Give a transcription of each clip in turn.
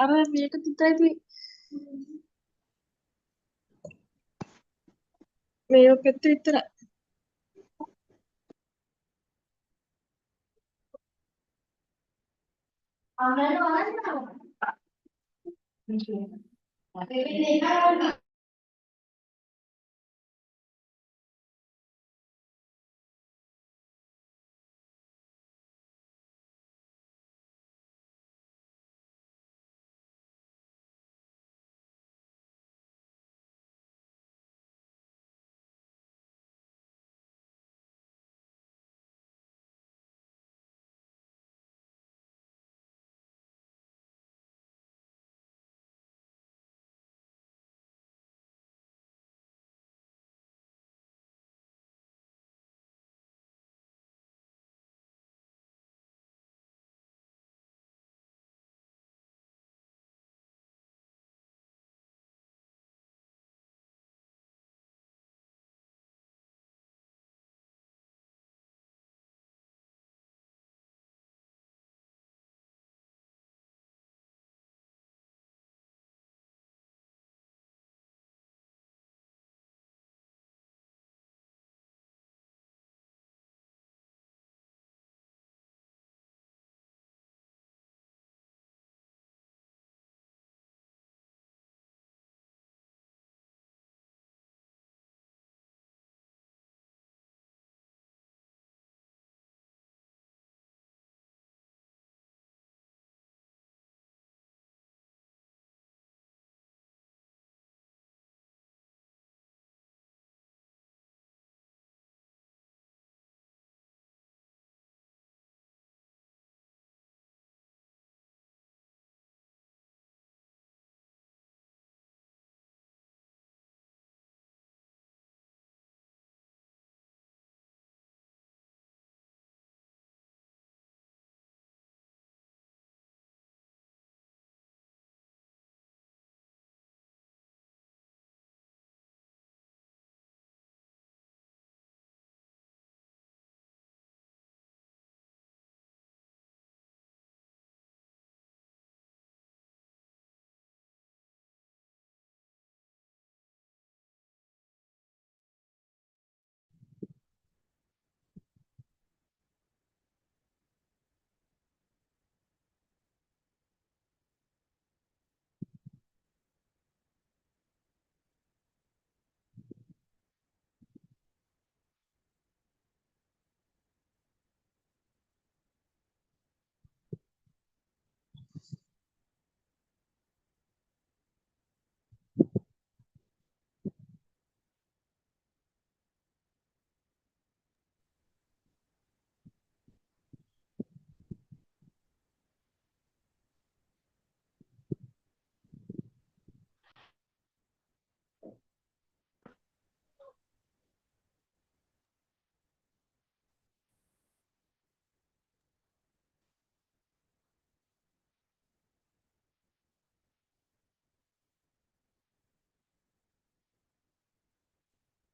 අර මේක තිතයිති මේ ඔකෙත් විතරයි.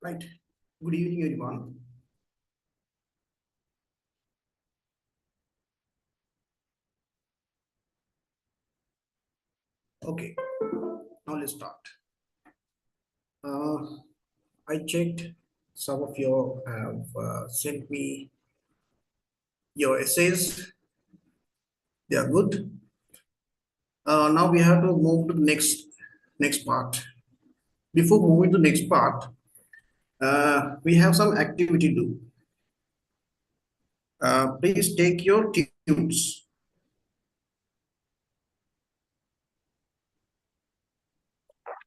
Right. Good evening, everyone. Okay, now let's start. I checked some of you have sent me your essays. They are good. Now we have to move to the next part. Before moving to next part, we have some activity to do. Please take your tunes.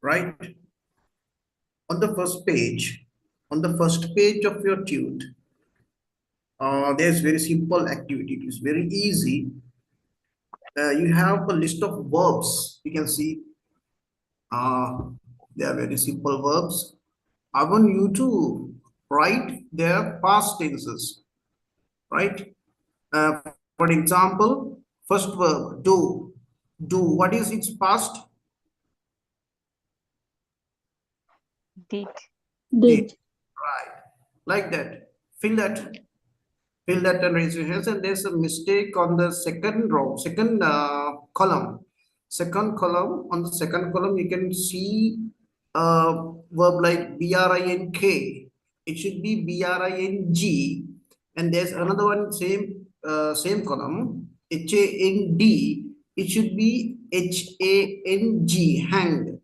Right? On the first page of your tute, there's very simple activity. It is very easy. You have a list of verbs. You can see they are very simple verbs. I want you to write their past tenses, right? Uh, for example, first verb, do. Do, what is its past? Did. Did, Did. right? Like that. Fill that. Fill that and raise your hands. And there's a mistake on the second row, second column. Second column, on the second column, you can see a verb like BRINK. It should be BRING. And there's another one, same column, HAND. It should be HANG, hang.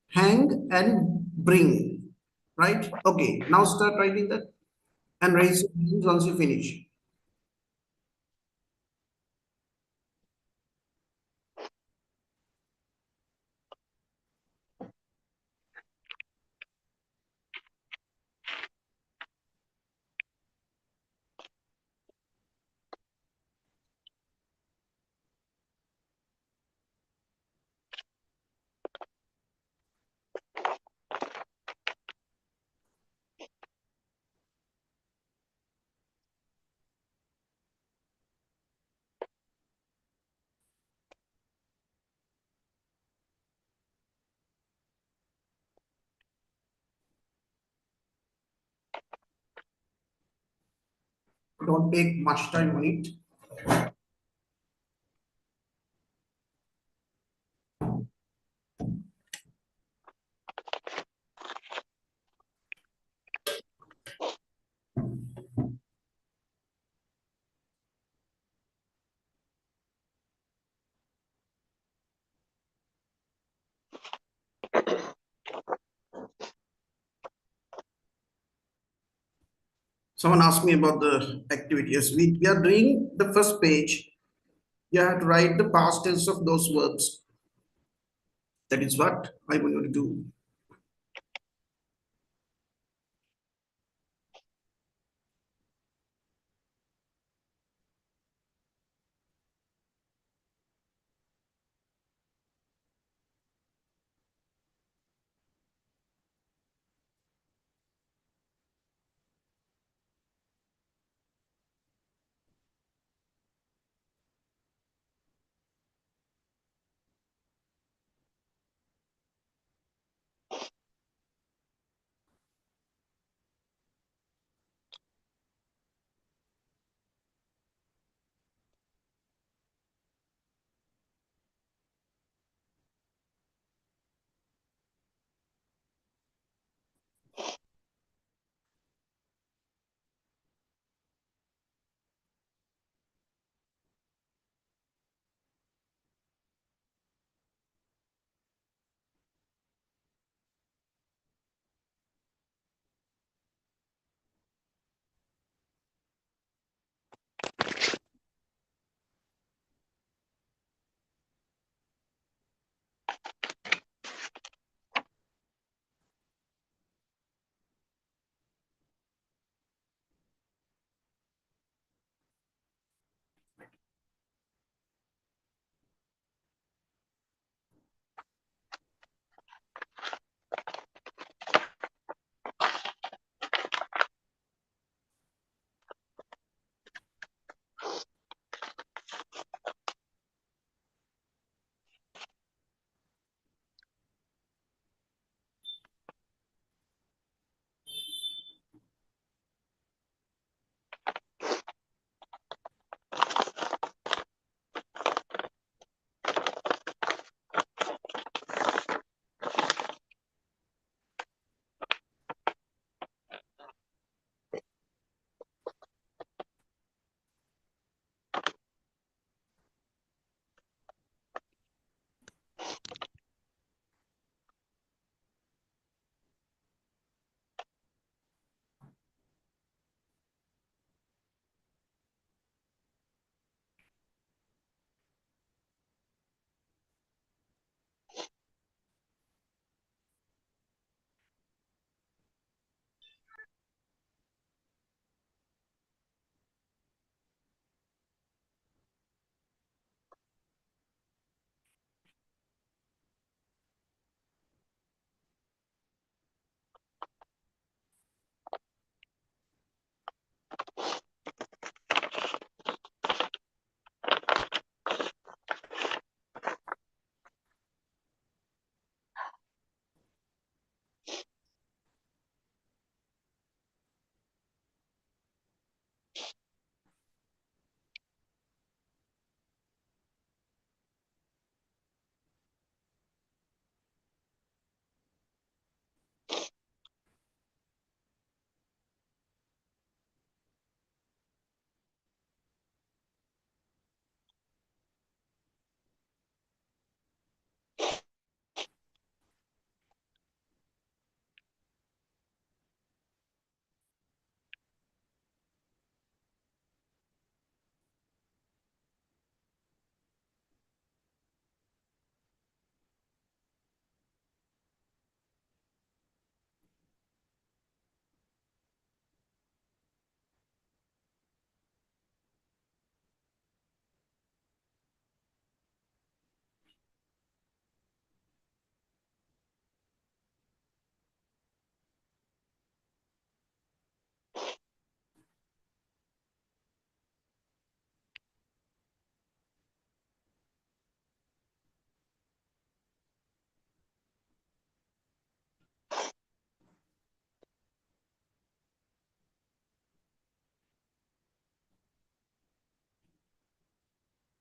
Hang and bring. Right? Okay, now start writing that and raise your hands once you finish. Don't take much time on it. Someone asked me about the activities. We are doing the first page. You have to write the past tense of those verbs. That is what I'm going to do.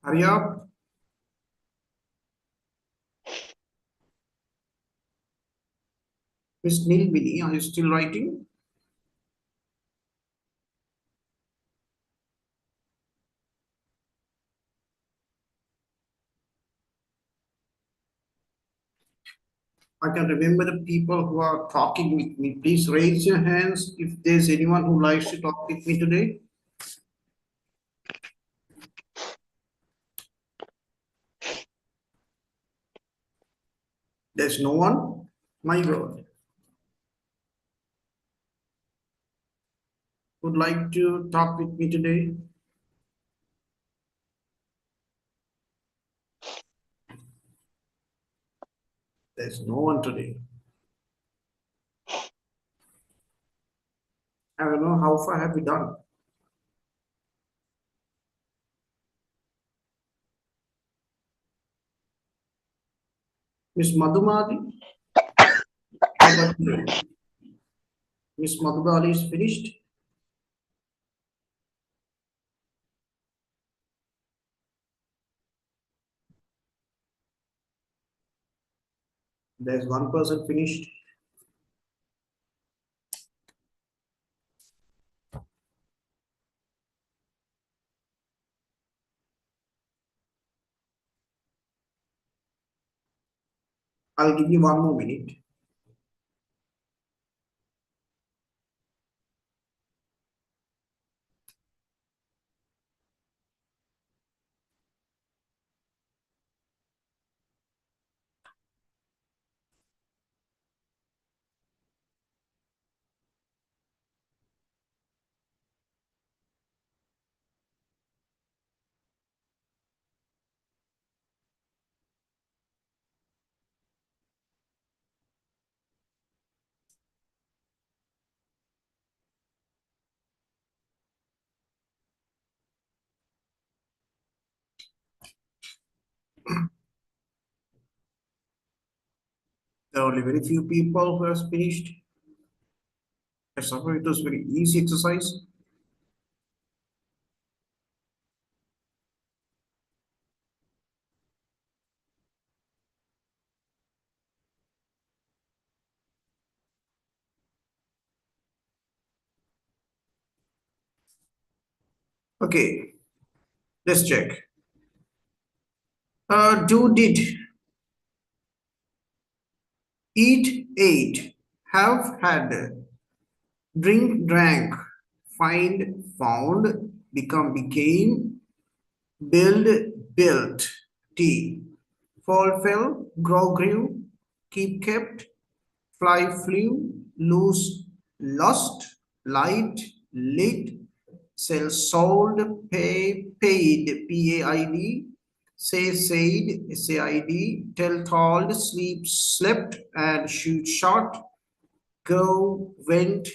Hurry up. Miss Nilmini, are you still writing? I can remember the people who are talking with me. Please raise your hands if there's anyone who likes to talk with me today. There's no one? My God. Would like to talk with me today? There's no one today. I don't know how far have we done. Miss Madhumali? How about you? Miss Madhumali is finished? There's one person finished. I'll give you one more minute. There are only very few people who have finished. I suppose it was very easy exercise. Okay, let's check. Do, did, eat, ate, have, had, drink, drank, find, found, become, became, build, built, tea, fall, fell, grow, grew, keep, kept, fly, flew, lose, lost, light, lit, sell, sold, pay, paid, PAID, say, said, SAID, tell, told, sleep, slept, and shoot, shot, go, went,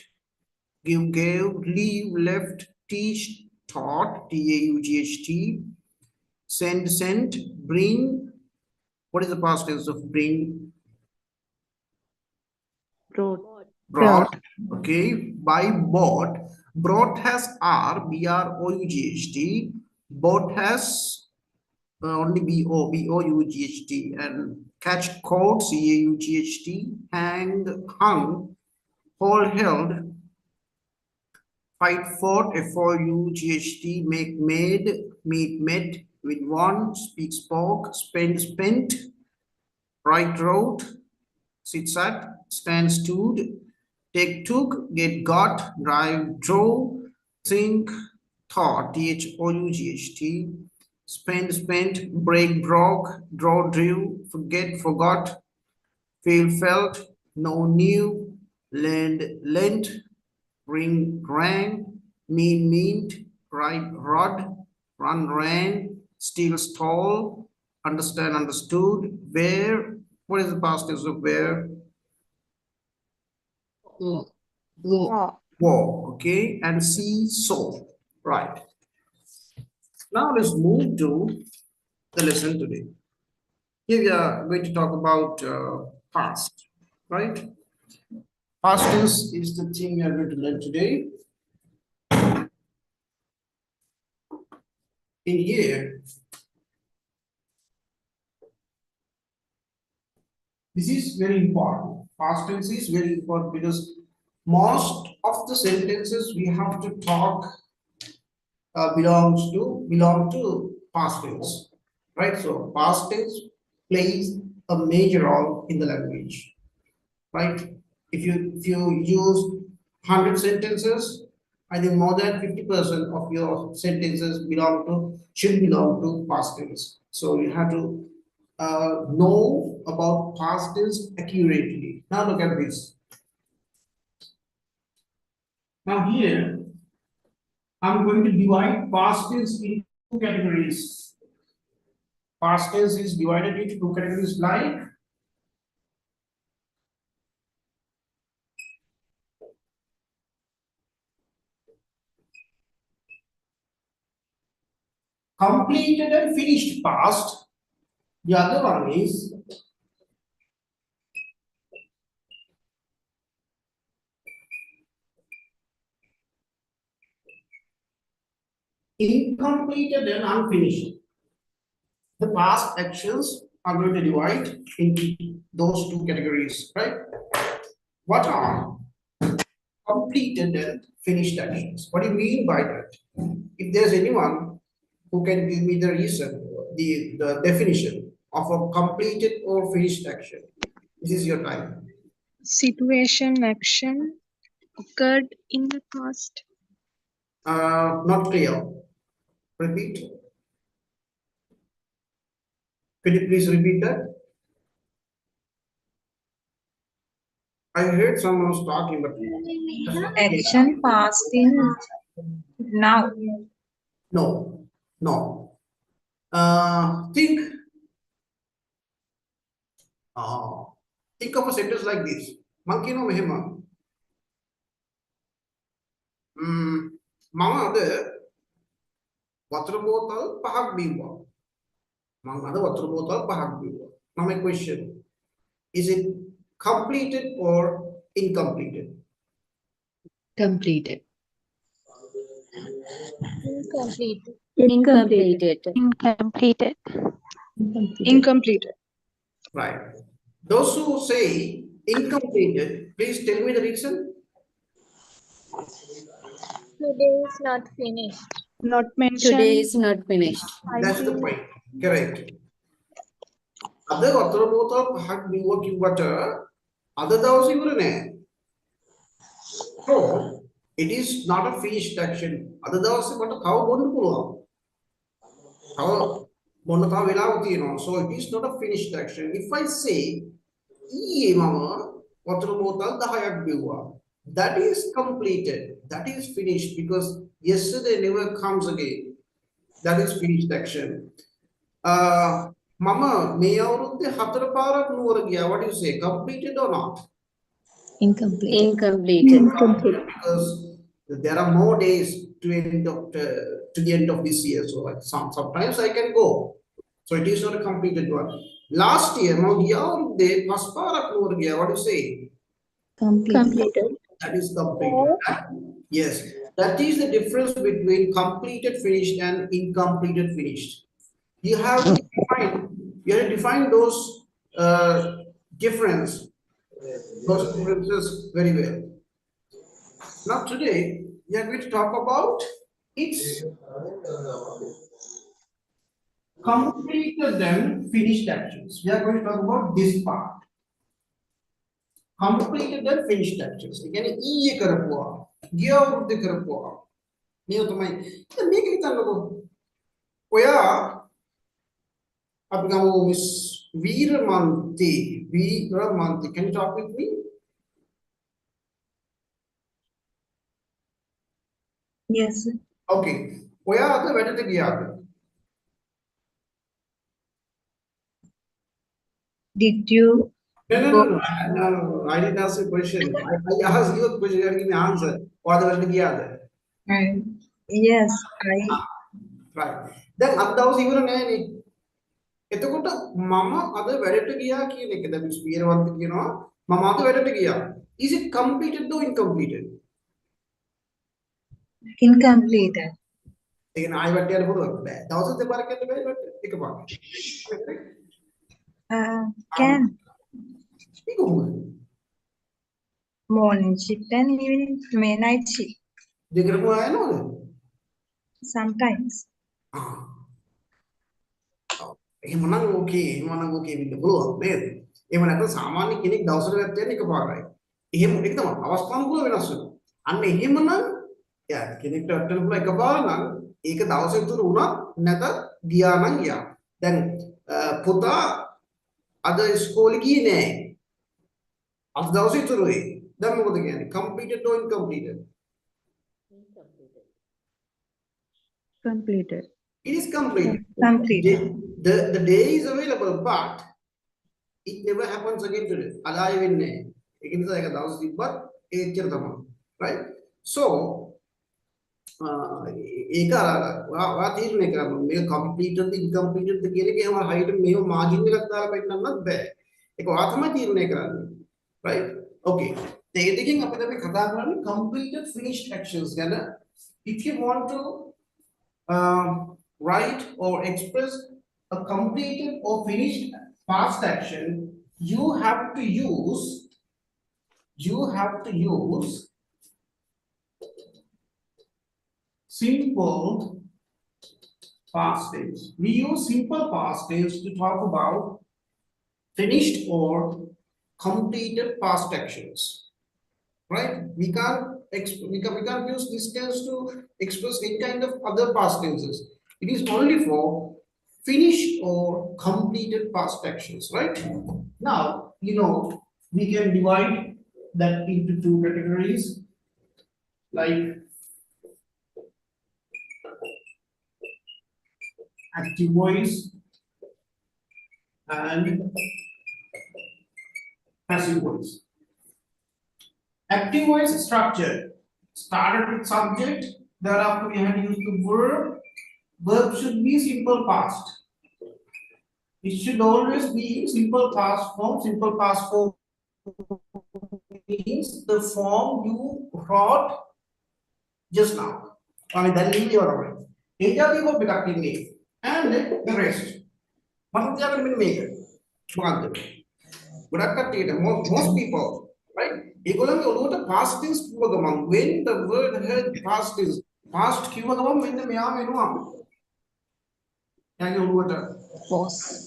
give, gave, leave, left, teach, taught, TAUGHT, send, sent, bring. What is the past tense of bring? Brought. Brought. Okay. By bought. Brought has R, BROUGHT. Bought has only BOUGHT. And catch caught, CAUGHT. Hang, hung. Hold, held. Fight, fought, FOUGHT. Make, made. Meet, met. With one. Speak, spoke. Spend, spent. Write, wrote. Sit, sat. Stand, stood. Take, took. Get, got. Drive, drove. Think, thought. THOUGHT. Spend, spent. Break, broke. Draw, drew. Forget, forgot. Feel, felt. Know, knew. Lend, lent. Ring, rang. Mean, meant. Ride, rod. Run, ran. Steal, stole. Understand, understood. Where. What is the past tense of where? War. War, okay, and see, saw, right. Now let's move to the lesson today. Here we are going to talk about past, right? Past tense is the thing we are going to learn today. In here, This is very important. Past tense is very important because most of the sentences we have to talk belong to past tense, right? So past tense plays a major role in the language, right? If you use 100 sentences, I think more than 50% of your sentences should belong to past tense. So you have to know about past tense accurately. Now look at this. Now here I'm going to divide past tense into two categories. Past tense is divided into two categories like completed and finished past. The other one is incompleted and unfinished. The past actions are going to divide into those two categories, right? What are completed and finished actions? What do you mean by that? If there's anyone who can give me the reason, the definition of a completed or finished action, this is your time. Situation action occurred in the past. Not clear. Repeat. Could you please repeat that? I heard someone was talking, but Action past in now. no, no. Think. Think of a sentence like this. Monkey no mehema. Mama ada water bottle pahak biwa. Mama ada water bottle pahak biwa. Now my question, is it completed or incompleted? Completed. Incompleted. Incompleted. Incompleted. Incompleted. Right. Those who say incompleted, please tell me the reason. Today is not finished. Not mentioned. Today is not finished. That's the point. Correct. Other water bottle pahak biwa kiwata. Other those even. So it is not a finished action. Other those but how bond puluwa. How bond thaw velawati no. So it is not a finished action. If I say iye mama water bottle dahayak biwa, that is completed. That is finished because yesterday never comes again. That is finished action. Mama me avurudde 4 parak nuwara giya. What do you say? Completed or not? Incomplete. Incompleted. Because there are more days to the end of this year. So like sometimes I can go. So it is not a completed one. Last year, now the what do you say? Completed. That is completed. Yes, that is the difference between completed finished and incompleted finished. You have to define those differences very well. Now today we are going to talk about its completed and finished actions. We are going to talk about this part. Completed and finished actions. Again, E karapua, Gia the karapua. Neo to my make it under Oya Abgamo Miss Veeramanti. Veeramanti. Can you talk with me? Yes. Okay. Oya the better the Gia. Did you? No. I didn't ask a question. I asked you a question. You give me an answer. What the Gia? Yes, I. Right. Then that was even a එතකොට මම අද වැඩට ගියා කියන එක දැන් ස්පීරවන්ත කියනවා මම අද වැඩට ගියා. Is it completed or incompleted? Incompleted. ඒ කියන්නේ ආයෙ වැඩට යන්න පුළුවන් බෑ. දවස් දෙකක් යන්න බෑ වැඩට එකපාරට. Can. Morning shift and evening night shift. Sometimes. එහෙමනම් ඕකේ වෙන්න පුළුවන් නේද? එහෙම නැත්නම් සාමාන්‍ය කෙනෙක් දවසට ගන්න එකපාරයි. එහෙම ඒක තමයි අවස්ථානුකූල වෙනස් වෙනවා. අන්න එහෙමනම් යා කෙනෙක්ට අට්ටන පුළුවන් එකපාර නම් ඒක දවසෙ තුන වුණා නැත ගියා නම් ගියා. දැන් පුතා අද ඉස්කෝලේ ගියේ නෑ. අද දවසෙ තුරුයි. දැන් මොකද කියන්නේ? completed or incompleted? Completed. It is completed. Completed. The day is available, but it never happens again today. Alive in name. It is like a thousand, but right? So, completed, incompleted, the game height and margin right? Okay. Taking up the completed finished actions. If you want to write or express a completed or finished past action, you have to use simple past tense. We use simple past tense to talk about finished or completed past actions, right? We can't use this tense to express any kind of other past tenses. It is only for finished or completed past actions, right? Now, we can divide that into two categories, like active voice and passive voice. Active voice structure started with subject, thereafter we have to use the verb. Verb should be simple past. It should always be simple past form. Simple past form means the form you wrote just now. I mean, that will be all right. And the rest. Most people, right? Past tense when the word had past tense, past when the was.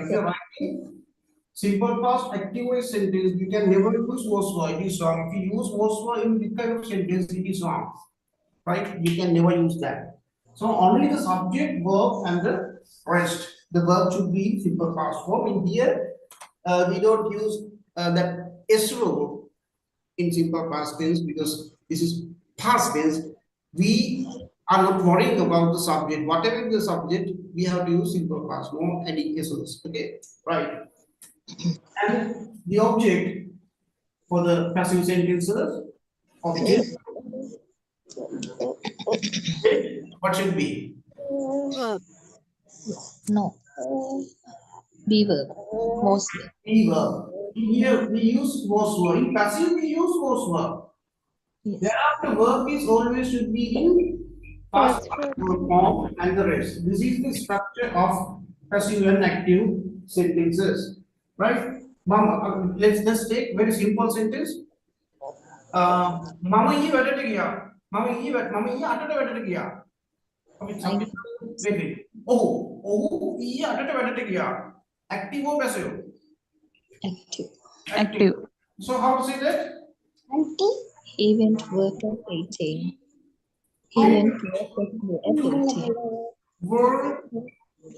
If you're writing simple past active voice sentence, you can never use was. It is wrong. If you use was in this kind of sentence, it is wrong. Right? You can never use that. So only the subject, verb, and the rest. The verb should be simple past form. In here, we don't use that S rule in simple past tense because this is past tense. We are not worrying about the subject. Whatever is the subject, we have to use simple past, no adding SOs. Okay, right. And the object for the passive sentences, object, what should be? No. Be verb. Mostly. Be verb. Here we use was verb. In passive we use was verb. Yes. Thereafter verb is always should be in past form and the rest. This is the structure of passive and active sentences, right? Mama, let's just take very simple sentence. Mama ye vedata gaya. Mama ye atata vedata gaya. Wait. Oh ye atata vedata gaya. Active or passive? Active. So how to say that? He went to work at 18. He went to work at 18. Work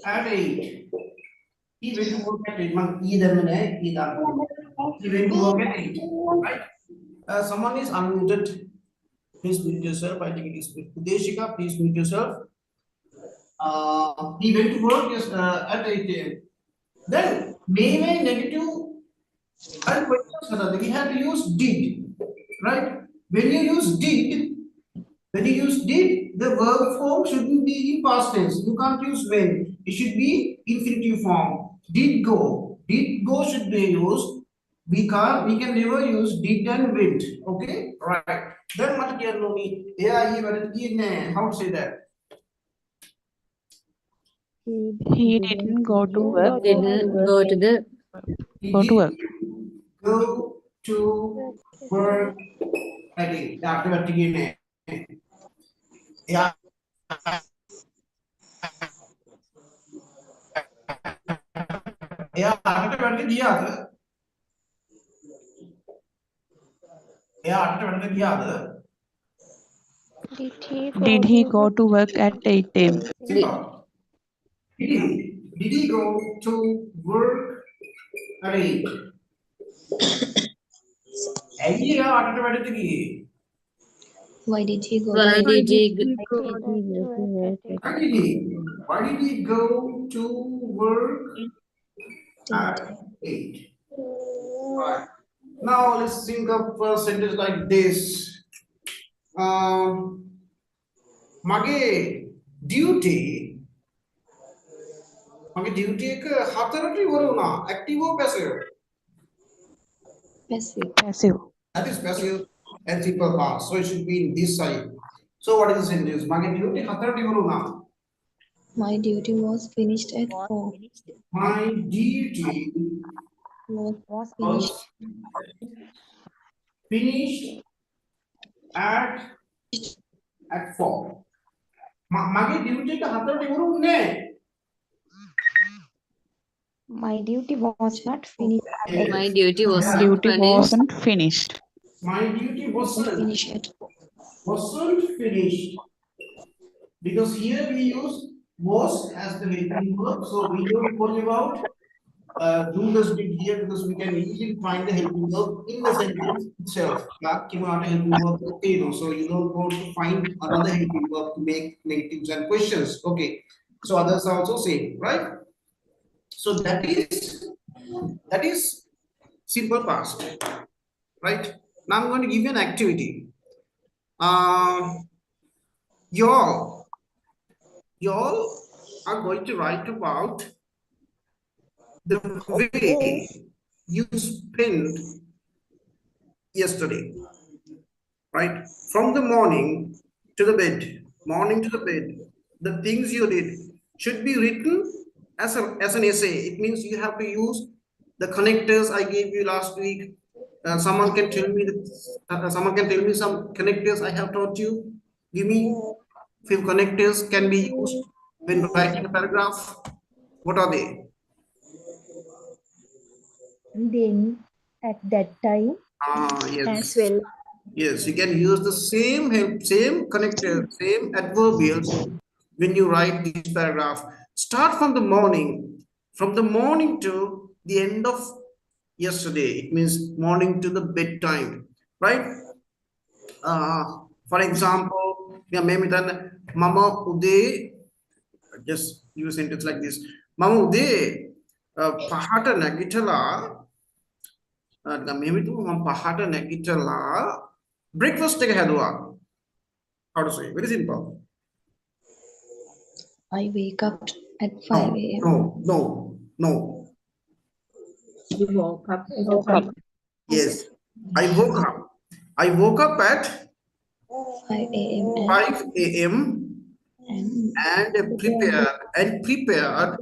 at 8. He went to work at 8. He went to work at 8. Right? Someone is unmuted. Please mute yourself. I think it is Deshika. Please mute yourself. He went to work at 8 a.m. Then, maybe negative and questions. We have to use did. Right? When you use did, the verb form shouldn't be in past tense. You can't use when. It should be infinitive form. Did go. Did go should be used. We can never use did and went. Okay? Right. Then what do you mean? How to say that? He didn't go to work. Didn't go to the Go to work. Go to work at 8. After again. Yeah. Yeah, after Did he go to work at 8 a.m.? Did he go to work at 8? Why did he go Why to did he Why did he go to work at 8? Right. Now let's think of a sentence like this. Mage duty. Mage duty එක හතරට ඉවර වුණා. Active or passive? Passive. Passive. That is passive and simple past. So it should be in this side. So what is the sentence? Mage duty හතරට ඉවර වුණා. My duty was finished at 4. My duty Was was finished finished at 4. මගේ duty එක හතරට ඉවර වුණේ. My duty was not finished. My duty was Duty wasn't finished. My duty wasn't finished at 4. finished. Because here we use was as the helping verb, so we don't worry about do this bit here because we can easily find the helping verb in the sentence itself. Helping verb, so you don't want to find another helping verb to make negatives and questions. Okay, so others are also same, right? So that is simple past, right? Now I'm going to give you an activity. Y'all are going to write about the way you spent yesterday, right? From the morning to the bed, the things you did should be written as an essay. It means you have to use the connectors I gave you last week. Someone can tell me some connectors I have taught you. Give me few connectors can be used when writing a paragraph. What are they? Then at that time Yes. as well. Yes, you can use the same connector, same adverbials when you write this paragraph. Start from the morning to the end of yesterday. It means morning to the bedtime, right? For example, Mama Uday, just use a sentence like this. Mama Uday, pahata nagitala, pahata nagitala, breakfast take hadwa. How to say? Very simple. I wake up at 5 a.m. No. You woke up? Yes. I woke up at 5 a.m. 5 a.m. and prepared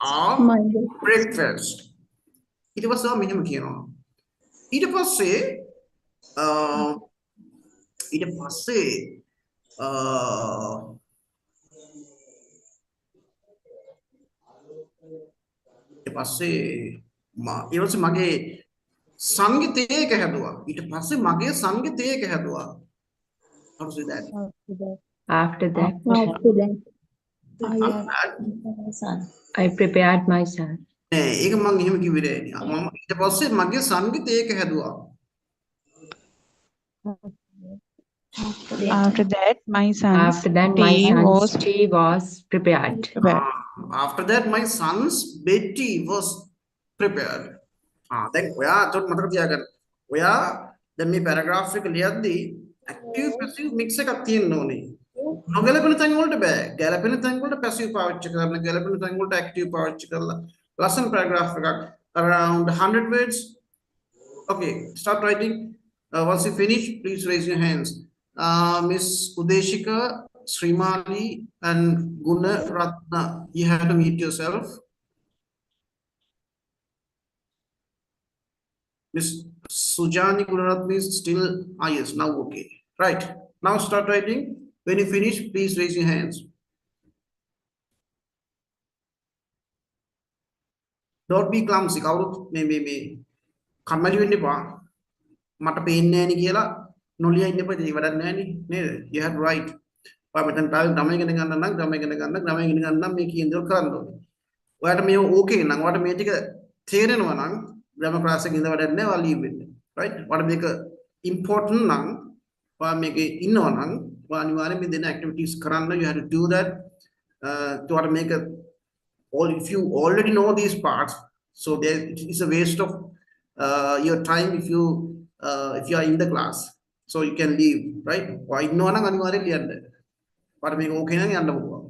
our breakfast. It was a minimum here. ඊට පස්සේ මගේ සංගීතය එක හැදුවා. ඊට පස්සේ මගේ සංගීතය එක හැදුවා. How to say that? After that, I prepared my son. ඒක මම එහෙම කිව්වේ නෑ. මම ඊට පස්සේ මගේ සංගීතය එක හැදුවා. After that, my son's tea was prepared. After that, my son's bed tea was prepared. දැන් ඔයා චොට් මතක තියාගන්න. ඔයා දැන් මේ පැරාග්‍රාෆ් එක ලියද්දී active passive mix එකක් තියෙන්න ඕනේ. නොගැලපෙන තැන් වලට බෑ. ගැලපෙන තැන් වලට passive පාවිච්චි කරන්න, ගැලපෙන තැන් වලට active පාවිච්චි කරලා ලස්සන පැරාග්‍රාෆ් එකක් around 100 words. Okay, start writing. Once you finish, please raise your hands. Miss Udeshika, Srimali, and Guna Ratna, you have to mute yourself. Miss Sujani Gunaratne is still, yes, now okay. Right. Now start writing. When you finish, please raise your hands. Don't be clumsy. Kawuruත් මේ කම්මැලි වෙන්න එපා. මට පේන්නේ නැහැ නේ කියලා නොලියා ඉන්න එපා. ඒක වැඩක් නැහැ නේ. නේද? You have right. ඔයා මෙතන තාම ගම ඉගෙන ගන්න නම් ගම ඉගෙන ගන්න නම් මේ කියන දේ කරන්න ඕනේ. ඔයාට මේ ඕකේ නම් ඔයාට මේ ටික තේරෙනවා නම් ග්‍රැමර් ක්ලාස් එකේ ඉඳ වැඩක් නැහැ. ඔයා ලීව් වෙන්න. right? ඔයාට මේක important නම් ඔයා මේකේ ඉන්නවා නම් ඔයා අනිවාර්යයෙන් මේ දෙන activities කරන්න. You have to do that. ඔයාට මේක all if you already know these parts, so there it is a waste of your time if you are in the class, so you can leave, right? Why no na අනිවාර්යෙන් ලියන්න. but මේක okay නම් යන්න පුළුවන්.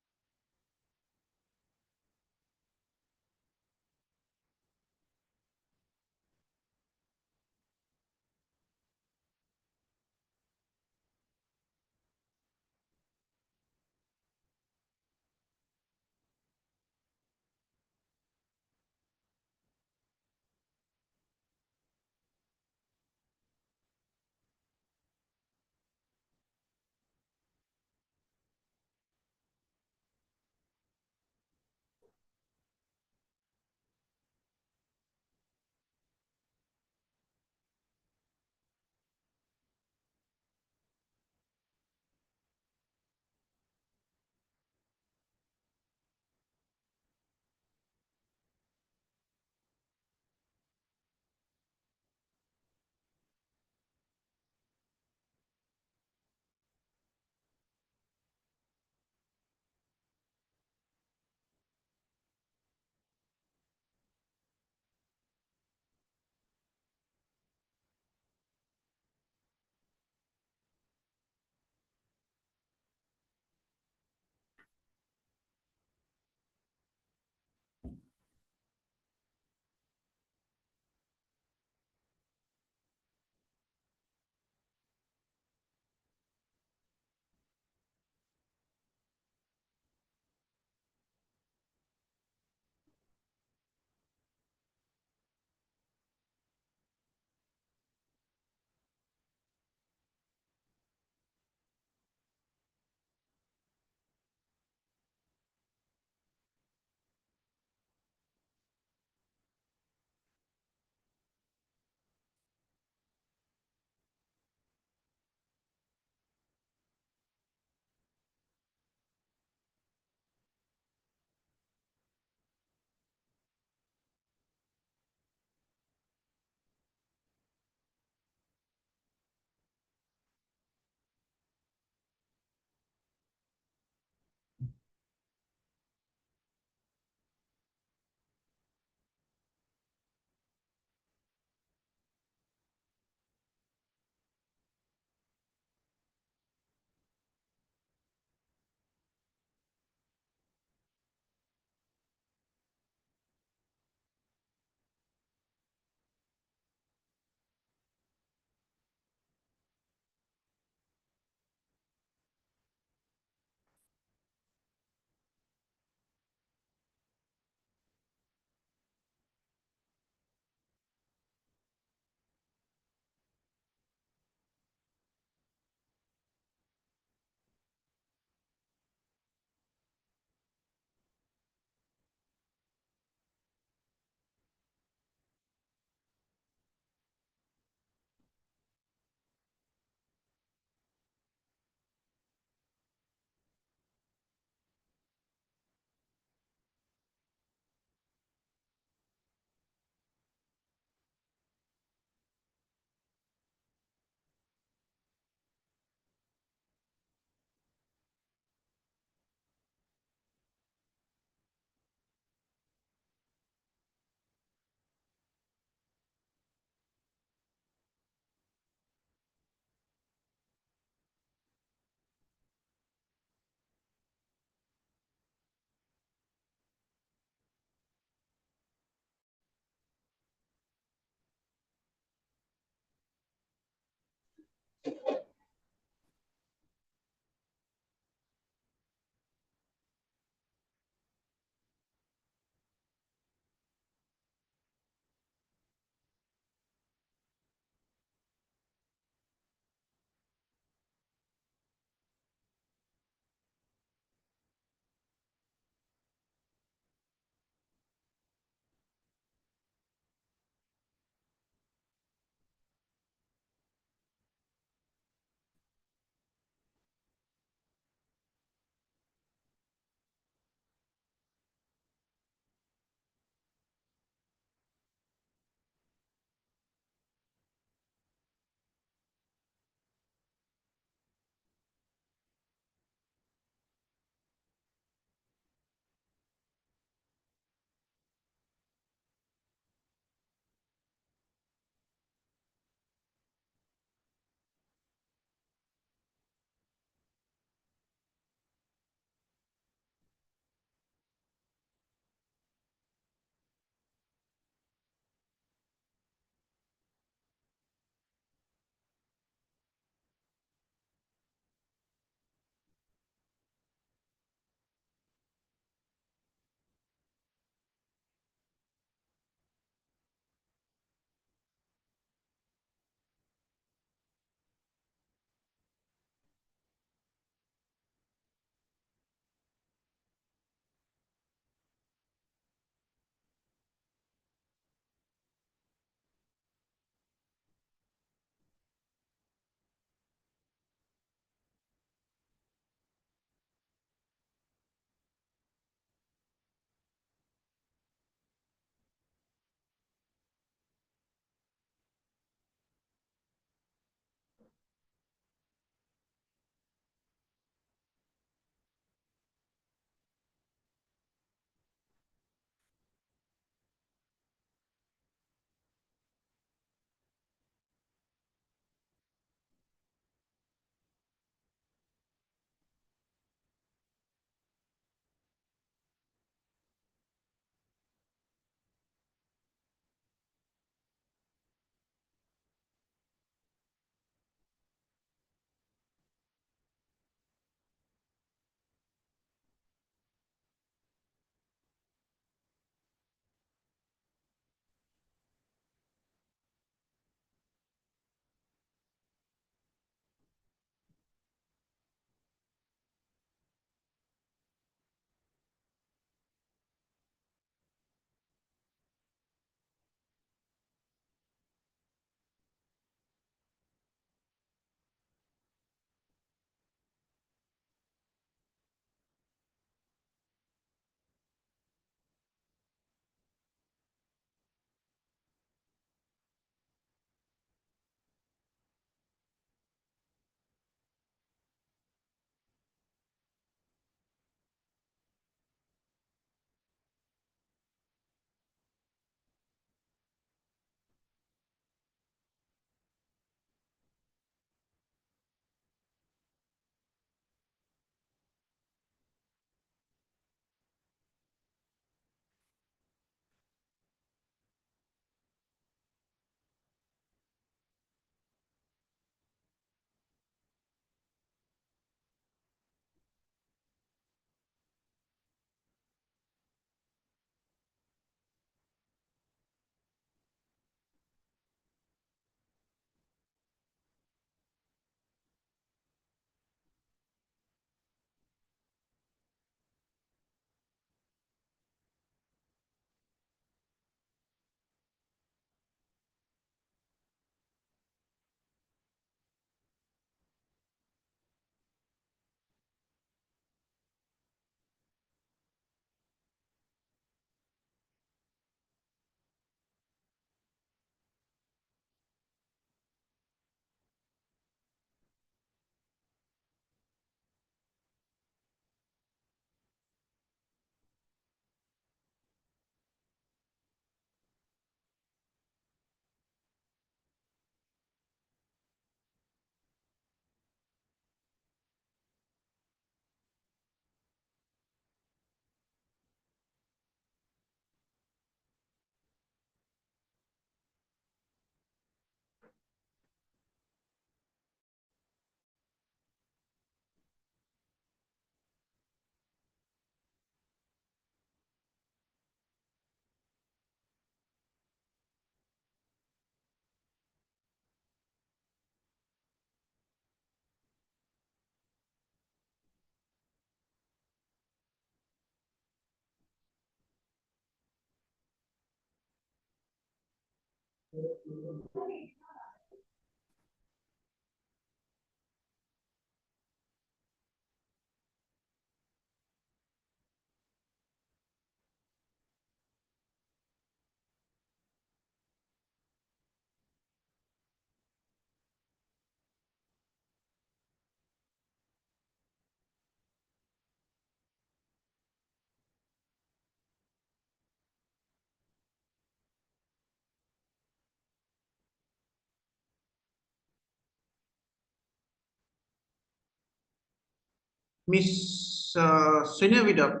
Miss Sinavida,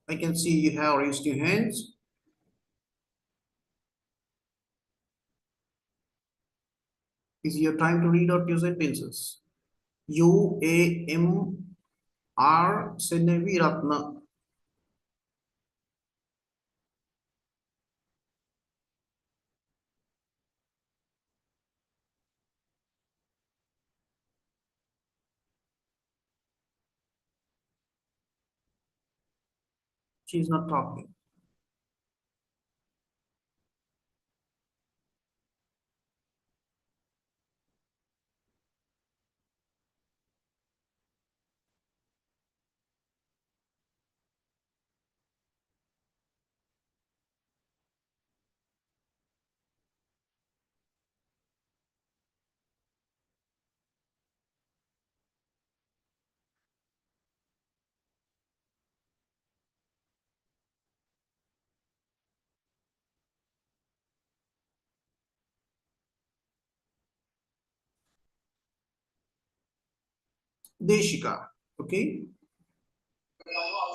I can see you have raised your hands. Is your time to read out your sentences? UAMR Senaviratna. She's not talking. Deshika, okay?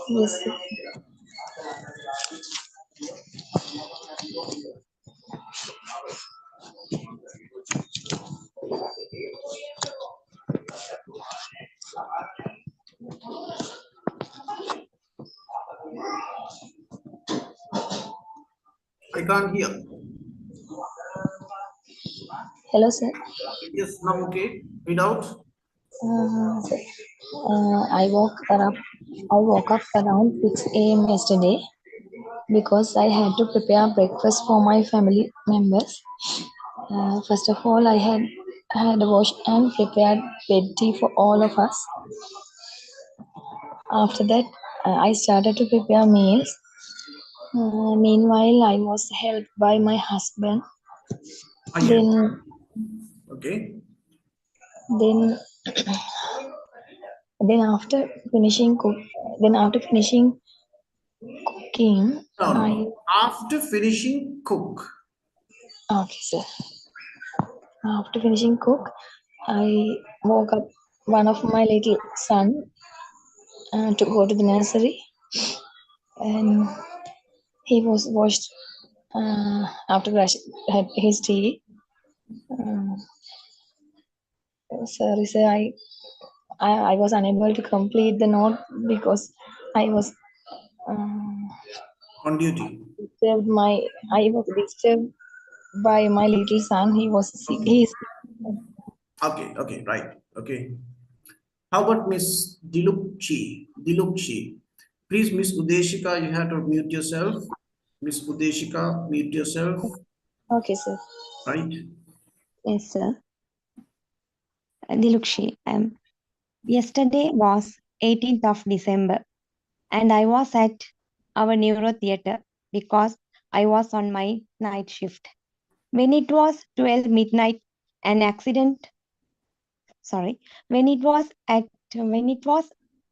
Yes, sir. I can't hear. Hello, sir. Yes, now okay. Read out. Sir. I woke up around 6 a.m. yesterday because I had to prepare breakfast for my family members. First of all, I had washed and prepared bed tea for all of us. After that, I started to prepare meals. Meanwhile, I was helped by my husband. Again. Then, Okay. then, then after finishing cook, then after finishing cooking, No, I no. After finishing cook. okay, sir. After finishing cook, I woke up one of my little son to go to the nursery, and he was washed after brushing had his teeth. Uh, Sorry, sir, I was unable to complete the note because I was On duty. disturbed. I was disturbed by my little son. He was sick. Okay. He is Okay, okay, right. Okay. How about Miss Dilukchi? Dilukchi. Please, Miss Udeshika, you have to mute yourself. Miss Udeshika, mute yourself. okay, sir. Right? Yes, sir. Dilukshi, yesterday was 18th of December and I was at our neuro theater because I was on my night shift. When it was 12 midnight, an accident, sorry, when it was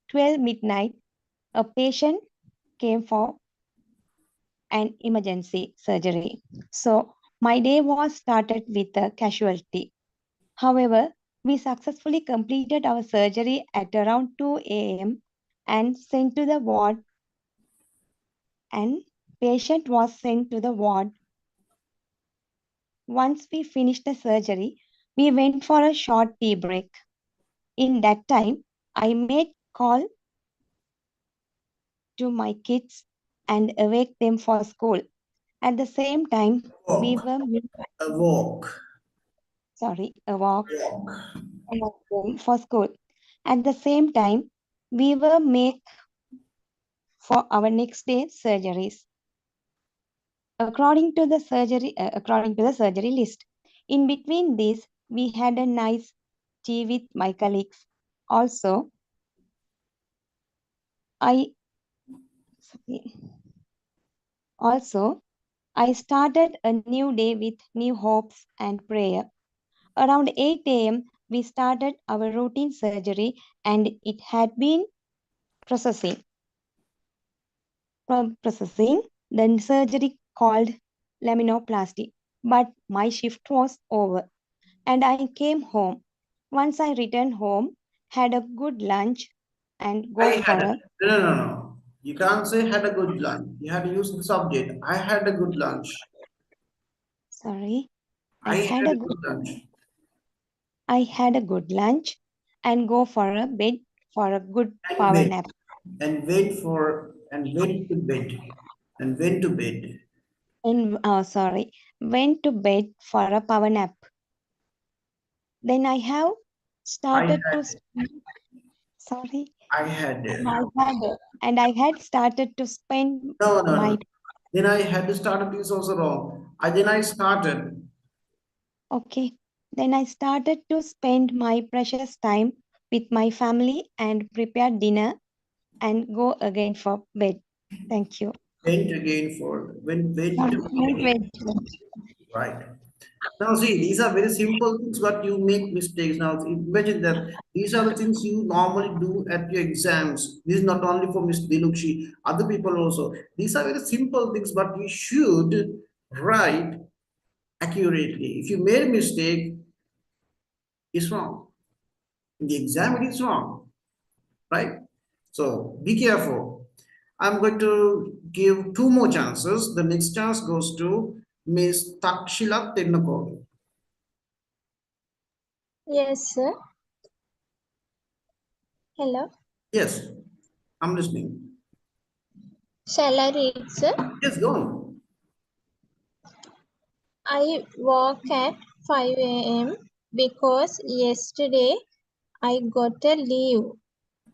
12 midnight, a patient came for an emergency surgery. So my day was started with a casualty. However, we successfully completed our surgery at around 2 a.m. and sent to the ward and patient was sent to the ward. Once we finished the surgery, we went for a short tea break. In that time, I made call to my kids and awake them for school. At the same time, we Walk. were A walk. awake Walk. them for school. At the same time, we were make for our next day surgeries. according to the surgery list. In between this, we had a nice tea with my colleagues. Also, I started a new day with new hopes and prayer. Around 8 a.m., we started our routine surgery and it had been processing. The surgery called laminoplasty, but my shift was over and I came home. Once I returned home, had a good lunch and go I for had a, a no. You can't say had a good lunch. You have to use the subject. I had a good lunch. sorry. I had a good lunch. I had a good lunch and go for a bed for a good And power wait. nap. And went to bed. And went to bed. Went to bed for a power nap. Then I have started to sorry. I had I had started to spend no. my Then I had to start this also wrong. Then I started. okay. Then I started to spend my precious time with my family and prepare dinner and go again for bed. Thank you. Went again for went Sorry, to wait. right. Now see, these are very simple things, but you make mistakes. Now imagine that these are the things you normally do at your exams. This is not only for Miss Dilukshi, other people also. These are very simple things, but you should write accurately. If you made a mistake, it's wrong. In the exam, it is wrong, right? So be careful. I'm going to give two more chances. The next chance goes to Miss Takshila Tennakovi. Yes, sir. Hello. Yes, I'm listening. Shall I read, sir? Yes, go on. I woke at 5 a.m. because yesterday I got a leave.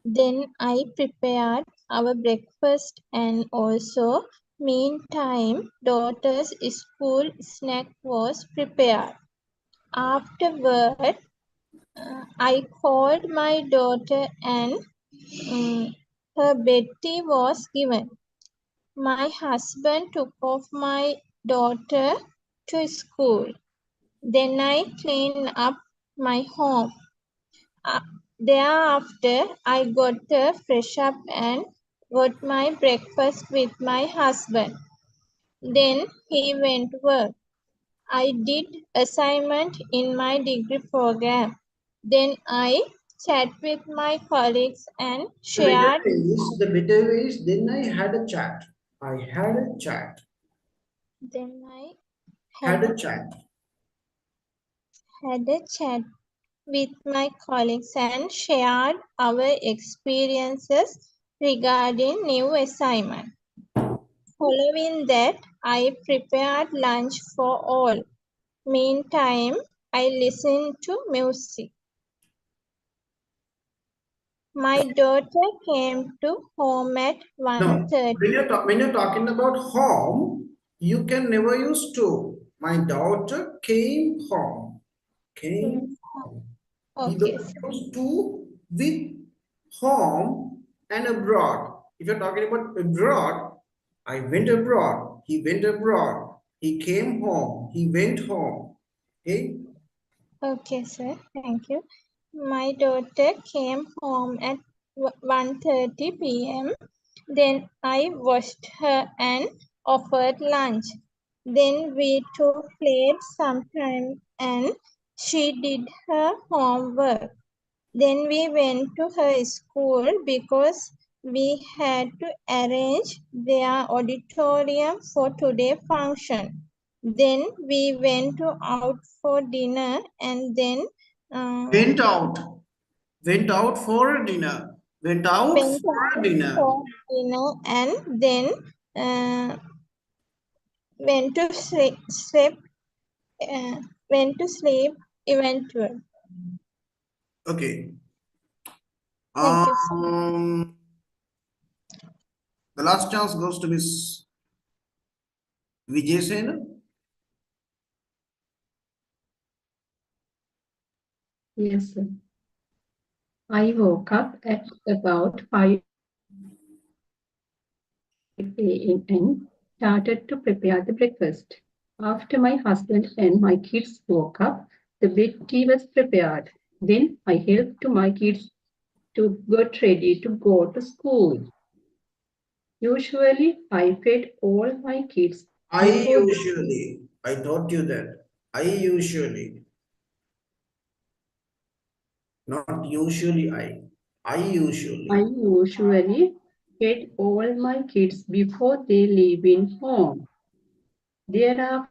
Then I prepared our breakfast and also meantime daughter's school snack was prepared. Afterward, I called my daughter and her bedtie was given. My husband took off my daughter to school. Then I cleaned up my home. Thereafter, I got fresh up and got my breakfast with my husband. Then he went to work. I did assignment in my degree program. Then I chat with my colleagues and shared. The better way is then I had a chat. I had a chat. Then I Had a chat. had a chat with my colleagues and shared our experiences regarding new assignment. Following that, I prepared lunch for all. Meantime, I listened to music. My daughter came to home at No, 1:30. when you're talking about home, you can never use to. My daughter came home. Came home. You Okay, don't use to with home and abroad. If you're talking about abroad, I went abroad. He went abroad. He came home. He went home. Okay. okay, sir. Thank you. My daughter came home at 1:30 p.m. Then I washed her and offered lunch. Then we two played some time and she did her homework. Then we went to her school because we had to arrange their auditorium for today's function. Then we went out for dinner and then Went out. Went out for dinner. Went out went for out dinner. for dinner and then went to went to sleep eventually. Okay. Thank you, sir. The last chance goes to Miss Vijay Sena? Yes, sir. I woke up at about 5 a.m. and started to prepare the breakfast. After my husband and my kids woke up, the bed tea was prepared. Then I helped to my kids to get ready to go to school. Usually, I fed all my kids before I taught you that. I usually, not usually I usually. I usually fed all my kids before they leave in home. Thereafter,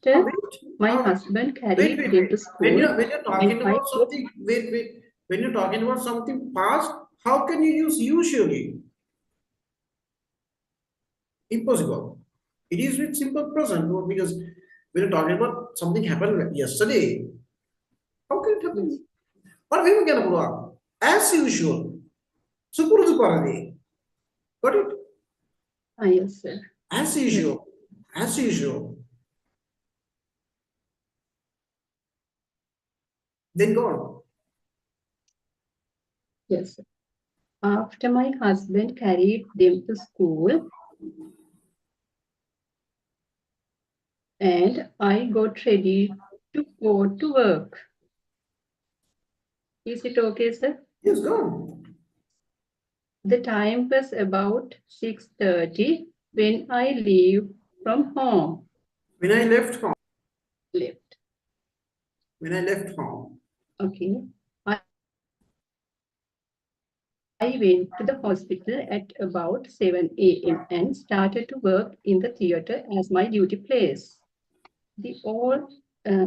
Oh, wait, my oh, husband wait, carried wait, them wait. to When school you're and talking I about got something, wait. When you're talking about something past, how can you use usually? Impossible. It is with simple present because when you're talking about something happened yesterday, how can it yes. happen? What we can do? As usual. Suppose got it? Yes, sir. As Yes. usual. As usual. Then go on. Yes. After my husband carried them to school and I got ready to go to work. Is it okay, sir? Yes, go on. The time was about 6:30 when I leave from home. When I left home. Left. When I left home. Okay. I went to the hospital at about 7 a.m. and started to work in the theater as my duty place. Uh,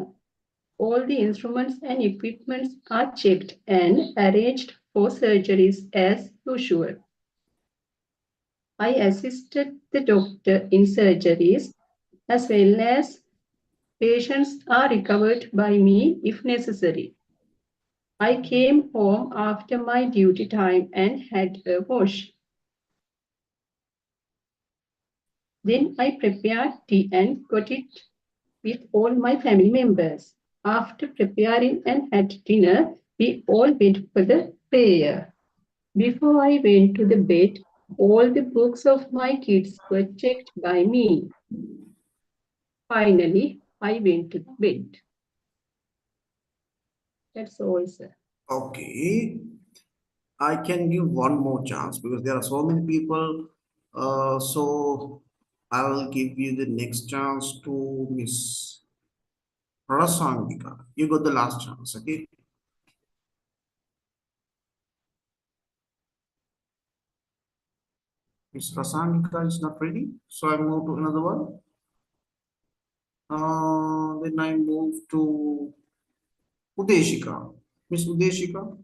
all the instruments and equipments are checked and arranged for surgeries as usual. I assisted the doctor in surgeries as well as patients are recovered by me if necessary. I came home after my duty time and had a wash. Then I prepared tea and got it with all my family members. After preparing and had dinner, we all went for the prayer. Before I went to the bed, all the books of my kids were checked by me. Finally, I went to the bed. That's all, sir. Okay. I can give one more chance because there are so many people. So I will give you the next chance to Miss Rasangika. You got the last chance, okay? Miss Rasangika is not ready, so I move to another one. Then I move to Udeshika. Miss Udeshika.